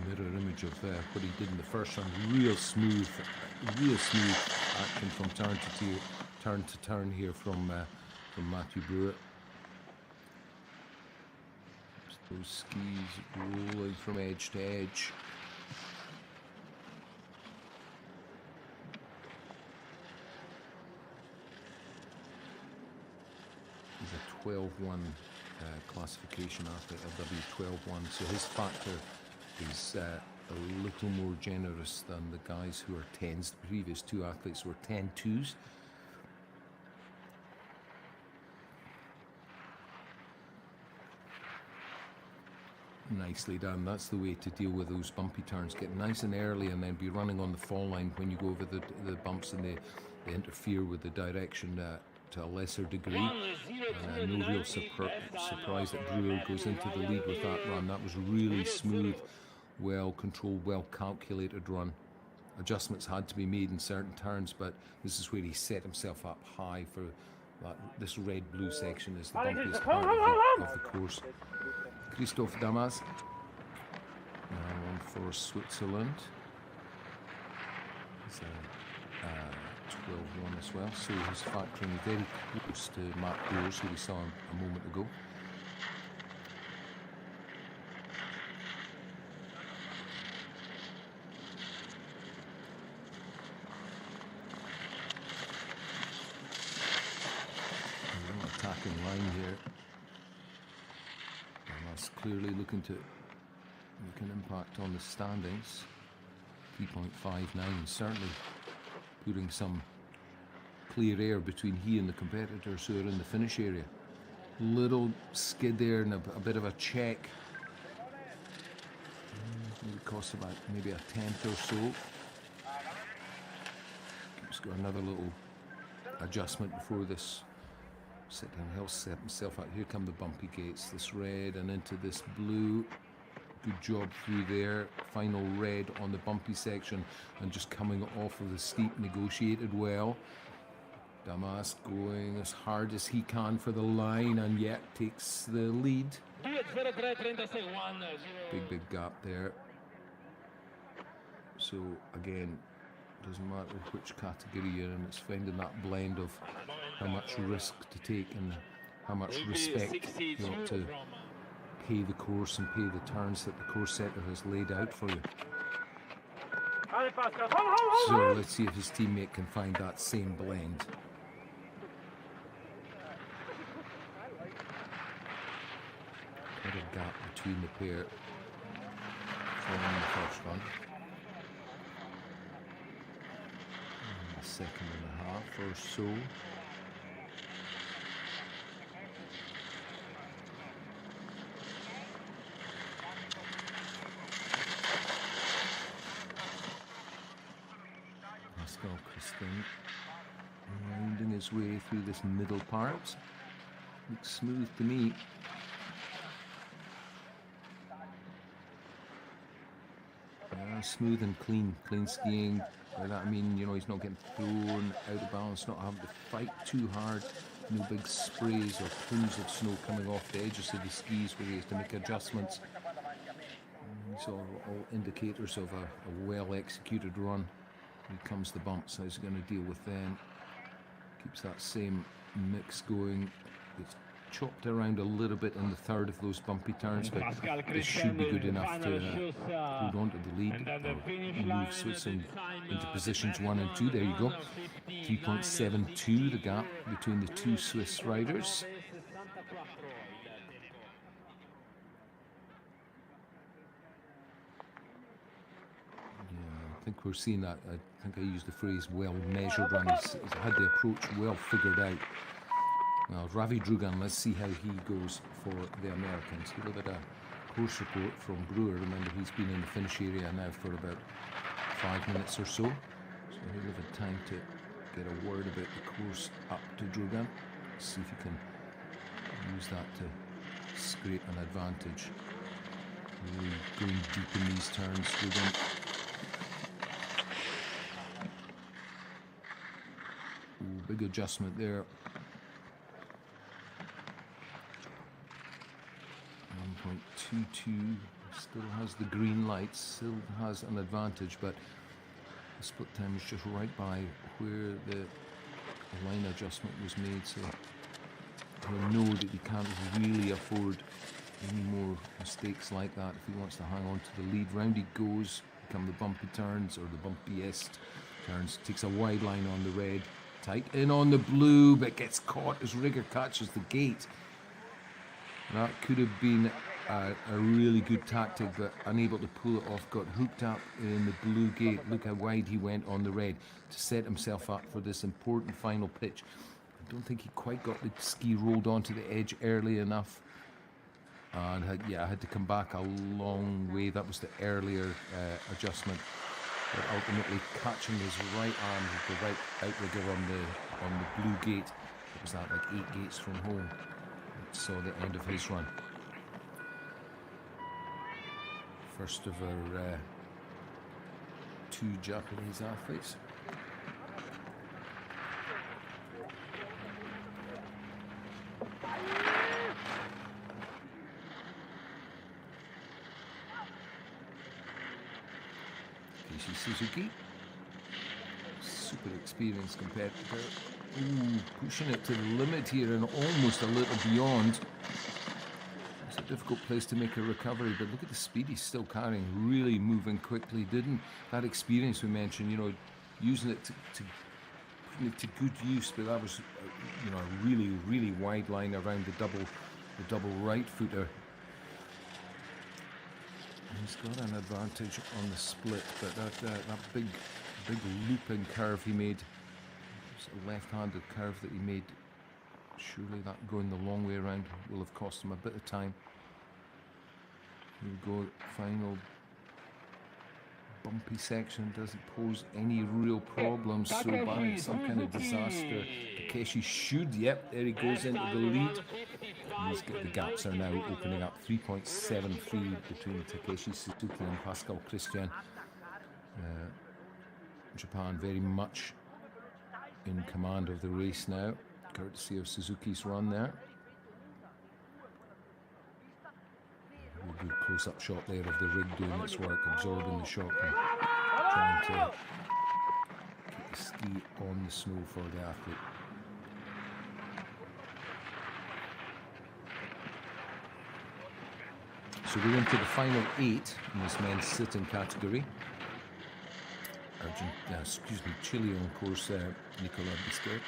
Mirror image of what he did in the first run. Real smooth action from turn to turn here from Matthew Brewer. Those skis rolling from edge to edge. He's a 12-1 classification athlete, LW 12-1, so his factor is a little more generous than the guys who are 10s. The previous two athletes were 10-2s. Nicely done. That's the way to deal with those bumpy turns. Get nice and early and then be running on the fall line when you go over the bumps, and they interfere with the direction to a lesser degree. And no real surprise that Brewer goes into the lead with that run. That was really smooth, well controlled, well calculated run. Adjustments had to be made in certain turns, but this is where he set himself up high for that. This red-blue section is the bumpiest part of the course. Christoph Damas, one for Switzerland. He's a 12-1 as well, so he's factoring very close to Matt Bowers, who we saw a moment ago. Attacking line here. Clearly looking to make an impact on the standings. 3.59, certainly putting some clear air between he and the competitors who are in the finish area. Little skid there and a bit of a check. It costs about maybe a tenth or so. He's got another little adjustment before this. Sit down, he'll set himself out. Here come the bumpy gates, this red and into this blue. Good job through there. Final red on the bumpy section and just coming off of the steep, negotiated well. Damas going as hard as he can for the line and yet takes the lead. Big gap there. So again, doesn't matter which category you're in, it's finding that blend of how much risk to take and how much respect you want to pay the course and pay the turns that the course setter has laid out for you. So let's see if his teammate can find that same blend. Quite a gap between the pair from the first run. Second and a half or so. Pascal Christin winding his way through this middle part. Looks smooth to me. Smooth and clean skiing. By that I mean, you know, he's not getting thrown out of balance, not having to fight too hard. No big sprays or plumes of snow coming off the edges of the skis where he has to make adjustments. These are all indicators of a well-executed run. Here comes the bumps. How's he going to deal with them? Keeps that same mix going. It's chopped around a little bit in the third of those bumpy turns, but this should be good enough to hold on to the lead or move Switzerland into positions 1 and 2. There you go. 3.72 the gap between the two Swiss riders. I think we're seeing that. I think I used the phrase well measured run. He's had the approach well figured out. Now, Ravi Drugan, let's see how he goes for the Americans. Here we've got a course report from Brewer. Remember, he's been in the finish area now for about 5 minutes or so. So here we've had time to get a word about the course up to Drugan. See if he can use that to scrape an advantage. Really going deep in these turns, Drugan. Ooh, big adjustment there. 1.22, still has the green lights, still has an advantage, but the split time is just right by where the line adjustment was made, so he'll know that he can't really afford any more mistakes like that if he wants to hang on to the lead. Round he goes, come the bumpy turns, or the bumpiest turns, takes a wide line on the red, tight in on the blue, but gets caught as Rigger catches the gate. That could have been a really good tactic, but unable to pull it off, got hooked up in the blue gate. Look how wide he went on the red to set himself up for this important final pitch. I don't think he quite got the ski rolled onto the edge early enough. And I had to come back a long way. That was the earlier adjustment. But ultimately catching his right arm with the right outrigger on the blue gate. It was that like 8 gates from home. Saw the end of his run. First of our 2 Japanese athletes. Keishi Suzuki, super experienced competitor. Ooh, pushing it to the limit here and almost a little beyond. It's a difficult place to make a recovery, but look at the speed he's still carrying, really moving quickly. Didn't that experience we mentioned, you know, using it to putting it to good use, but that was, you know, a really wide line around the double right footer. And he's got an advantage on the split, but that big looping curve he made. A left-handed curve that he made, surely that going the long way around will have cost him a bit of time. Here we go, final bumpy section, doesn't pose any real problems so bad, some kind of disaster. Takeshi should, yep, there he goes into the lead. The gaps are now opening up, 3.73 between Takeshi Suzuki and Pascal Christian. Japan very much in command of the race now, courtesy of Suzuki's run there. A good close-up shot there of the rig doing its work, absorbing the shock and trying to keep the ski on the snow for the athlete. So we're into the final 8 in this men's sitting category. Chile on course, Nicolas Bisquet.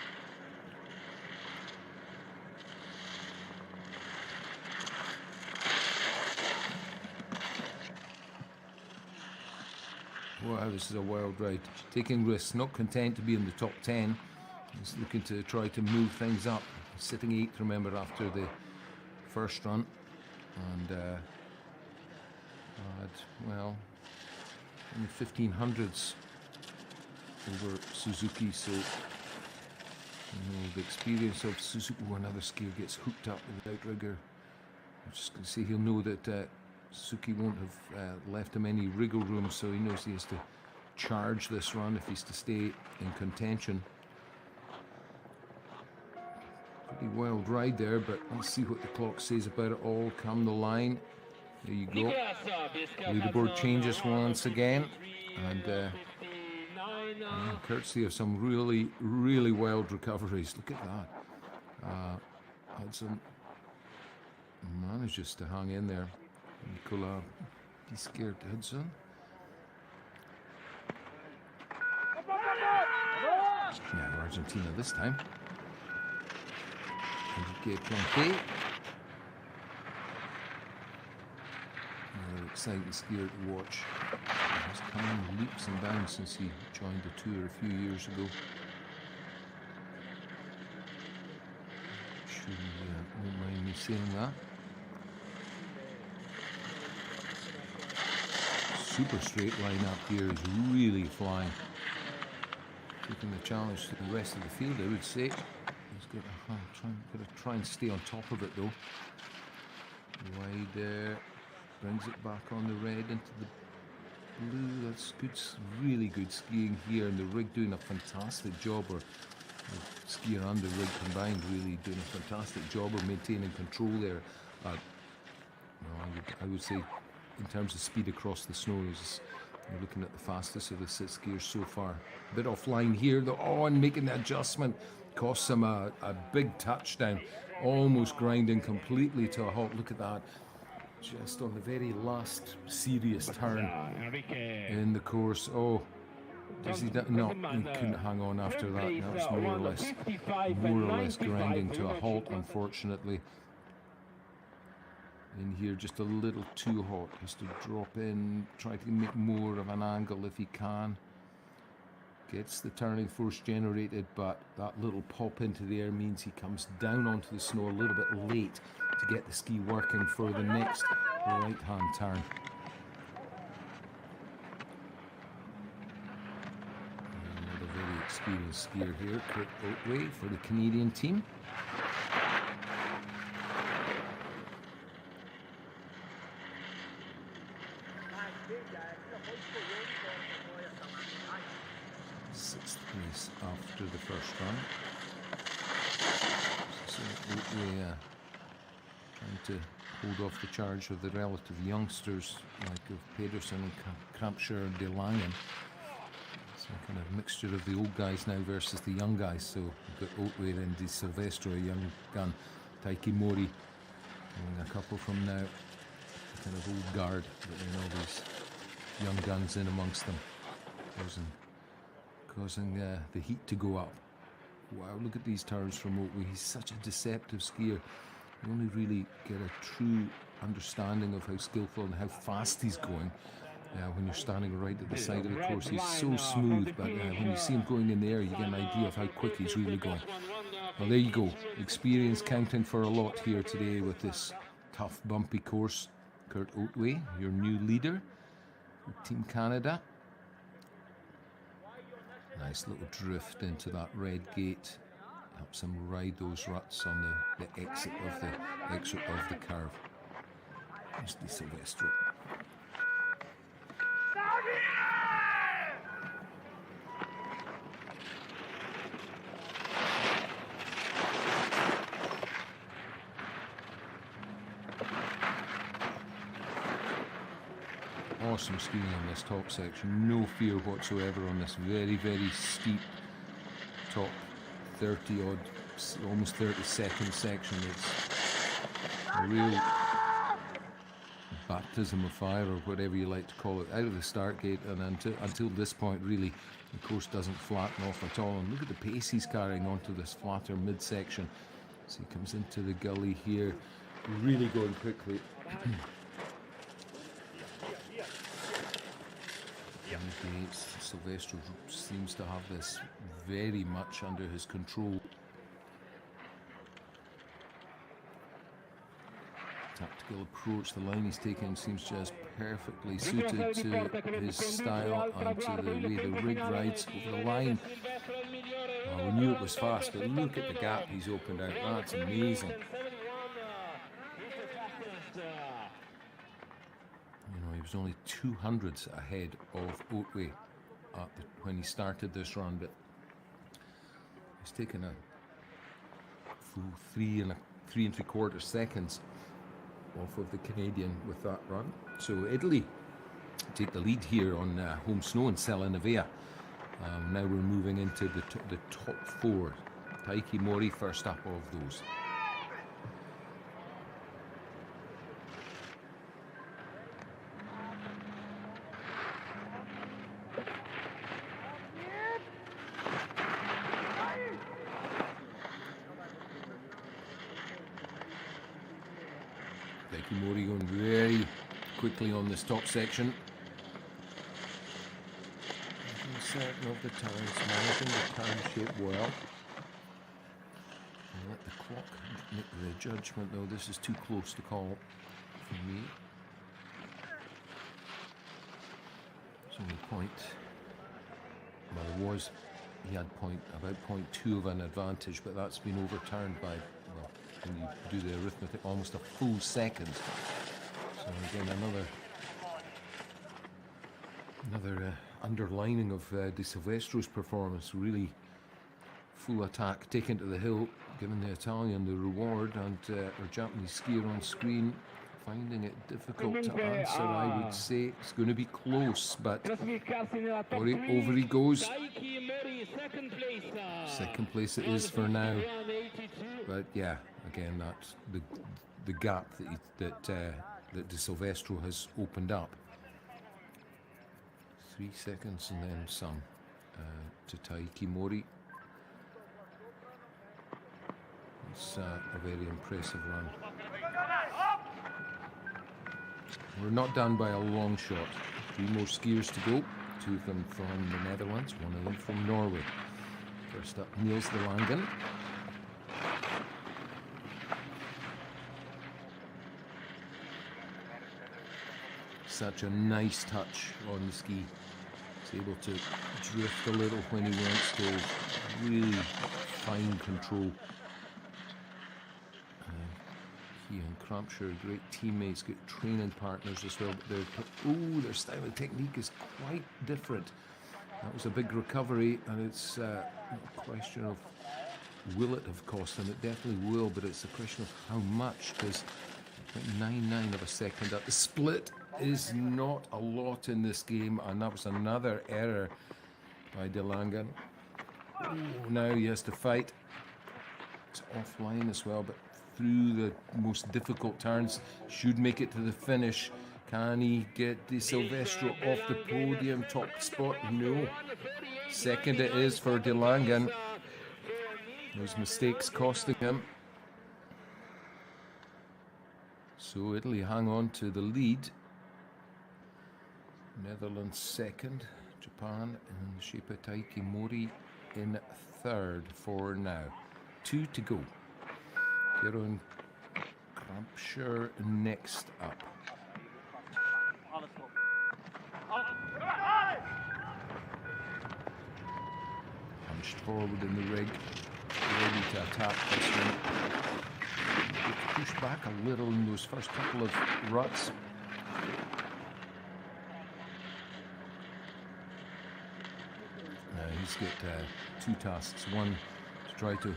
Wow, this is a wild ride. Taking risks, not content to be in the top 10. He's looking to try to move things up. Sitting 8th, remember, after the first run. And, well, in the 1500s. Over Suzuki, so you know, the experience of Suzuki, when another skier gets hooked up with the outrigger, I'm just going to say he'll know that Suzuki won't have left him any wriggle room, so he knows he has to charge this run if he's to stay in contention. Pretty wild ride there, but let's see what the clock says about it all. Come the line, there you go. Leaderboard changes once again, and Courtesy of some really, really wild recoveries. Look at that. Hudson manages to hang in there. Nicola, be scared, Hudson. Yeah, Argentina this time. 100k planté. Another exciting skier to watch. He's come in leaps and bounds since he joined the tour a few years ago. Sure you won't mind me saying that. Super straight line up here is really flying. Taking the challenge to the rest of the field, I would say. He's got to try and stay on top of it though. Wide there, brings it back on the red into the blue. That's good, really good skiing here, and the rig doing a fantastic job, or the skier and the rig combined really doing a fantastic job of maintaining control there. I would say in terms of speed across the snow, you're looking at the fastest of the 6 skiers so far. A bit offline here though, and making the adjustment costs him a big touchdown, almost grinding completely to a halt. Look at that, just on the very last serious turn in the course. Oh, does he no, he couldn't hang on after that. That was more or less grinding to a halt, unfortunately. In here just a little too hot. Has to drop in, try to make more of an angle if he can. Gets the turning force generated, but that little pop into the air means he comes down onto the snow a little bit late to get the ski working for the next right-hand turn. Another very experienced skier here, Kurt Oatway for the Canadian team. Sixth place after the first run. So Oatway trying to hold off the charge of the relative youngsters like of Pedersen and Krampshire and De Langen. It's a kind of mixture of the old guys now versus the young guys. So we've got Oatway and Di Silvestro, a young gun, Taiki Mori, and a couple from now, kind of old guard, but then all these young guns in amongst them, causing the heat to go up. Wow, look at these turns from Oatway. He's such a deceptive skier. You only really get a true understanding of how skillful and how fast he's going when you're standing right at the side of the course. He's so smooth, but when you see him going in the air, you get an idea of how quick he's really going. Well, there you go. Experience counting for a lot here today with this tough, bumpy course. Kurt Oatway, your new leader for Team Canada. Nice little drift into that red gate. Helps him ride those ruts on the exit of the curve. There's Di Silvestro. Awesome skiing on this top section, no fear whatsoever on this very, very steep top 30 odd, almost 30-second section. It's a real baptism of fire, or whatever you like to call it, out of the start gate, and until this point really the course doesn't flatten off at all. And look at the pace he's carrying onto this flatter midsection. So he comes into the gully here, really going quickly. Silvestro seems to have this very much under his control. Tactical approach, the line he's taking seems just perfectly suited to his style and to the way the rig rides over the line. Oh, we knew it was fast, but look at the gap he's opened out. That's amazing. He was only 200ths ahead of Oatway when he started this run, but he's taken a full 3 3¾ seconds off of the Canadian with that run. So Italy take the lead here on home snow in Sella Nevea. Now we're moving into the top 4. Taiki Mori first up of those. Taiki Mori going very quickly on this top section. Certain of the turns, managing the turn shape well. I'll let the clock make the judgment though. This is too close to call for me. It's only point. Well, he had about 0.2 of an advantage, but that's been overturned by, well, when you do the arithmetic, almost a full second. So again, another underlining of De Silvestro's performance. Really full attack, taken to the hill, giving the Italian the reward, and our Japanese skier on screen finding it difficult to answer. I would say it's going to be close, but over he goes. Second place it is for now, but yeah, again, that's the gap that De Silvestro has opened up. 3 seconds and then some to Taiki Mori. It's a very impressive run. We're not done by a long shot. 3 more skiers to go. 2 of them from the Netherlands, 1 of them from Norway. First up, Niels de Langen. Such a nice touch on the ski. He's able to drift a little when he wants to. Really fine control. He and Crampshire, great teammates, good training partners as well. But their style and technique is quite different. That was a big recovery, and it's a question of will it have cost them? It definitely will, but it's a question of how much, because 0.99 of a second at the split is not a lot in this game, and that was another error by De Langen. Now he has to fight. It's offline as well, but through the most difficult turns, should make it to the finish. Can he get De Silvestro off the podium, top spot? No. Second it is for De Langen. Those mistakes costing him. So Italy hang on to the lead. Netherlands second, Japan in the shape of Taiki Mori in third for now. 2 to go. Jeroen Crampshire next up. Punched forward in the rig, ready to attack this one. Push back a little in those first couple of ruts. He's got 2 tasks. One, to try to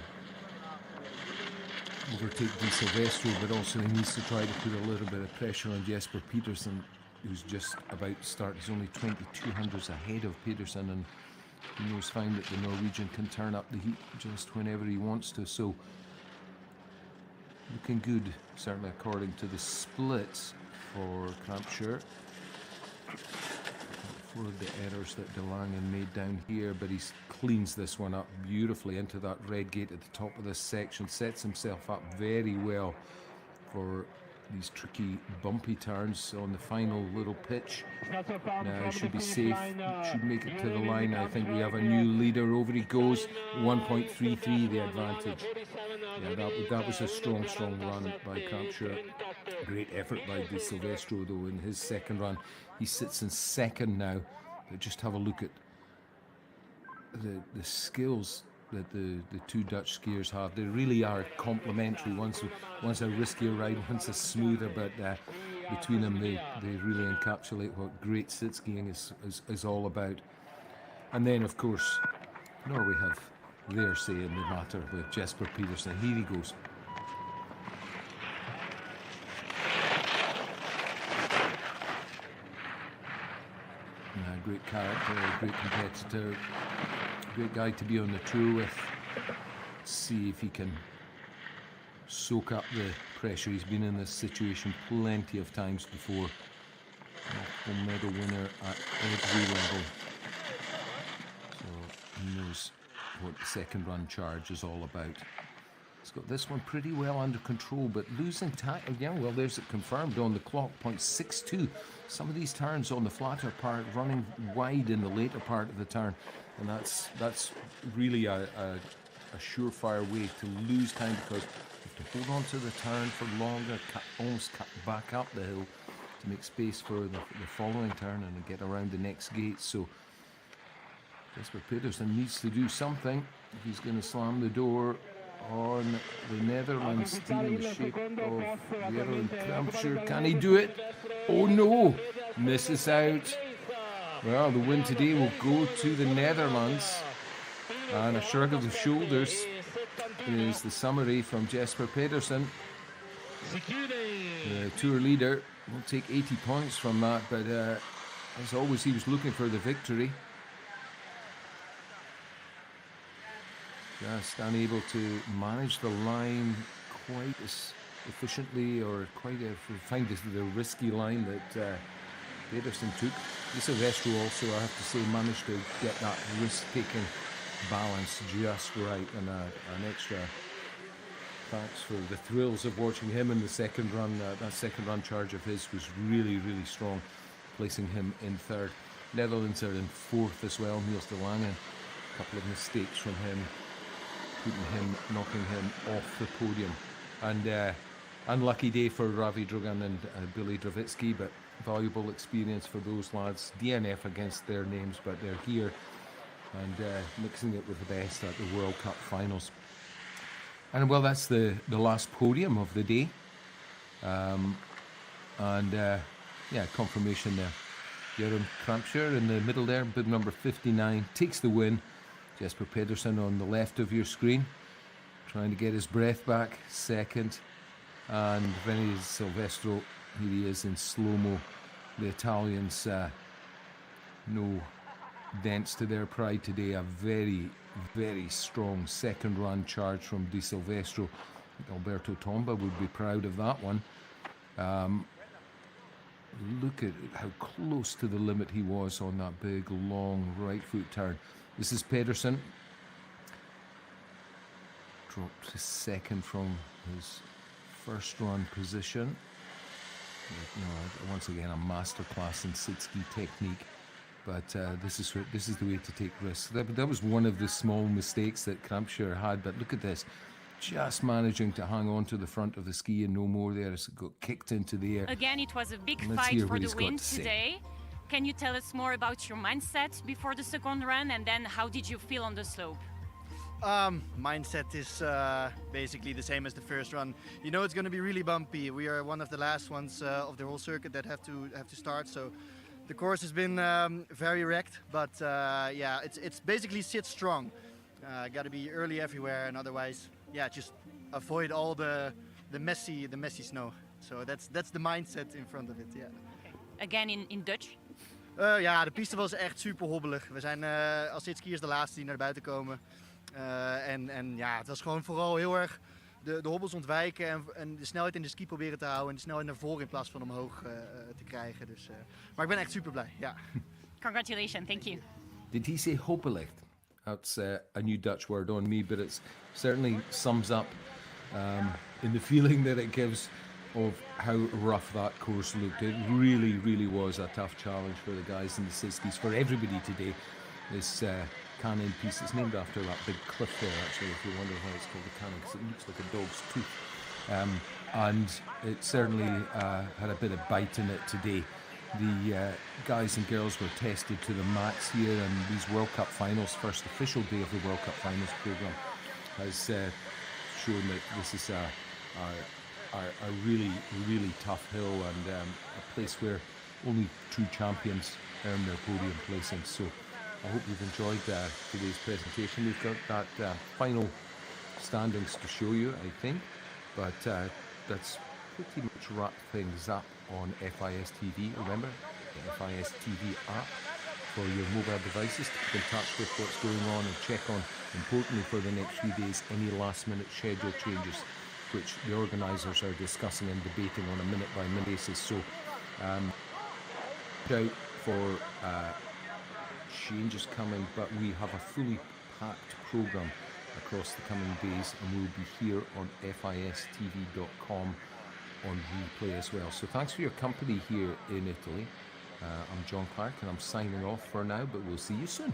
overtake De Silvestro, but also he needs to try to put a little bit of pressure on Jesper Petersen, who's just about to start. He's only 22 hundredths ahead of Petersen, and he knows fine that the Norwegian can turn up the heat just whenever he wants to. So looking good, certainly according to the splits for Crampshire. For the errors that De Langen made down here, but he cleans this one up beautifully into that red gate at the top of this section, sets himself up very well for these tricky bumpy turns on the final little pitch. Now he should be safe, should make it to the line. I think we have a new leader. Over he goes, 1.33 the advantage. Yeah, that was a strong run by Crampshire. Great effort by De Silvestro though in his second run. He sits in second now, but just have a look at the skills that the 2 Dutch skiers have. They really are complementary. One's a riskier ride, one's a smoother, but between them they really encapsulate what great sit skiing is all about. And then of course Norway have their say in the matter with Jesper Petersen. Here he goes. Great character, great competitor, great guy to be on the tour with. See if he can soak up the pressure. He's been in this situation plenty of times before. Multiple medal winner at every level. So he knows what the second run charge is all about. He's got this one pretty well under control, but losing time. Yeah, well, there's it confirmed on the clock, 0.62. Some of these turns on the flatter part running wide in the later part of the turn, and that's really a surefire way to lose time, because you have to hold on to the turn for longer, almost cut back up the hill to make space for the following turn and get around the next gate. So Jesper Pedersen needs to do something if he's going to slam the door on the Netherlands team in the shape of Jeroen Kramscher. Can he do it? Oh no! Misses out. Well, the win today will go to the Netherlands. And a shrug of the shoulders is the summary from Jesper Pedersen. The tour leader will take 80 points from that, but as always, he was looking for the victory. Just unable to manage the line quite as efficiently, or find the risky line that Pedersen took. Silvestro also, I have to say, managed to get that risk-taking balance just right, and an extra thanks for the thrills of watching him in the second run. That second run charge of his was really, really strong, placing him in third. Netherlands are in fourth as well. Niels de Lange, a couple of mistakes from him, knocking him off the podium. And unlucky day for Ravi Drugan and Billy Dravitsky, but valuable experience for those lads. DNF against their names, but they're here and mixing it with the best at the World Cup finals. And well, that's the last podium of the day. Confirmation there. Jeroen Kramscher in the middle there, bib number 59, takes the win. Jesper Pedersen on the left of your screen, trying to get his breath back, second. And Vinny Silvestro, here he is in slow-mo. The Italians, no dents to their pride today. A very, very strong second run charge from Di Silvestro. Alberto Tomba would be proud of that one. Look at how close to the limit he was on that big, long right foot turn. This is Pedersen. Dropped to second from his first run position. Once again, a masterclass in sit-ski technique. But this is the way to take risks. That was one of the small mistakes that Kramscher had. But look at this. Just managing to hang on to the front of the ski and no more there. It's got kicked into the air. Again, it was a big fight for the win today. Can you tell us more about your mindset before the second run, and then how did you feel on the slope? Mindset is basically the same as the first run. You know it's going to be really bumpy. We are one of the last ones of the whole circuit that have to start. So the course has been very wrecked, but it's basically sit strong. Got to be early everywhere, and otherwise, just avoid all the messy snow. So that's the mindset in front of it. Yeah. Okay. Again in Dutch. De piste was echt super hobbelig. We zijn als sitskiers de laatste die naar buiten komen. Het was gewoon vooral heel erg de hobbels ontwijken en de snelheid in de ski proberen te houden en de snelheid naar voren in plaats van omhoog te krijgen. Dus, maar ik ben echt super blij. Ja. Congratulations, thank you. Did he say hobbelig? That's a new Dutch word on me, but it certainly sums up in the feeling that it gives of how rough that course looked. It really, really was a tough challenge for the guys in the sit-skis, for everybody today. This cannon piece, it's named after that big cliff there, actually, if you wonder why it's called a cannon, because it looks like a dog's tooth. And it certainly had a bit of bite in it today. The guys and girls were tested to the max here, and these World Cup finals, first official day of the World Cup finals program, has shown that this is a really, really tough hill, and a place where only true champions earn their podium placings. So I hope you've enjoyed today's presentation. We've got that final standings to show you, I think, but that's pretty much wrap things up on FIS TV. Remember, the FIS TV app for your mobile devices to keep in touch with what's going on and check on, importantly for the next few days, any last minute schedule changes which the organisers are discussing and debating on a minute by minute basis. So out for changes coming, but we have a fully packed programme across the coming days, and we'll be here on fistv.com on replay as well. So thanks for your company here in Italy. I'm John Clark and I'm signing off for now, but we'll see you soon.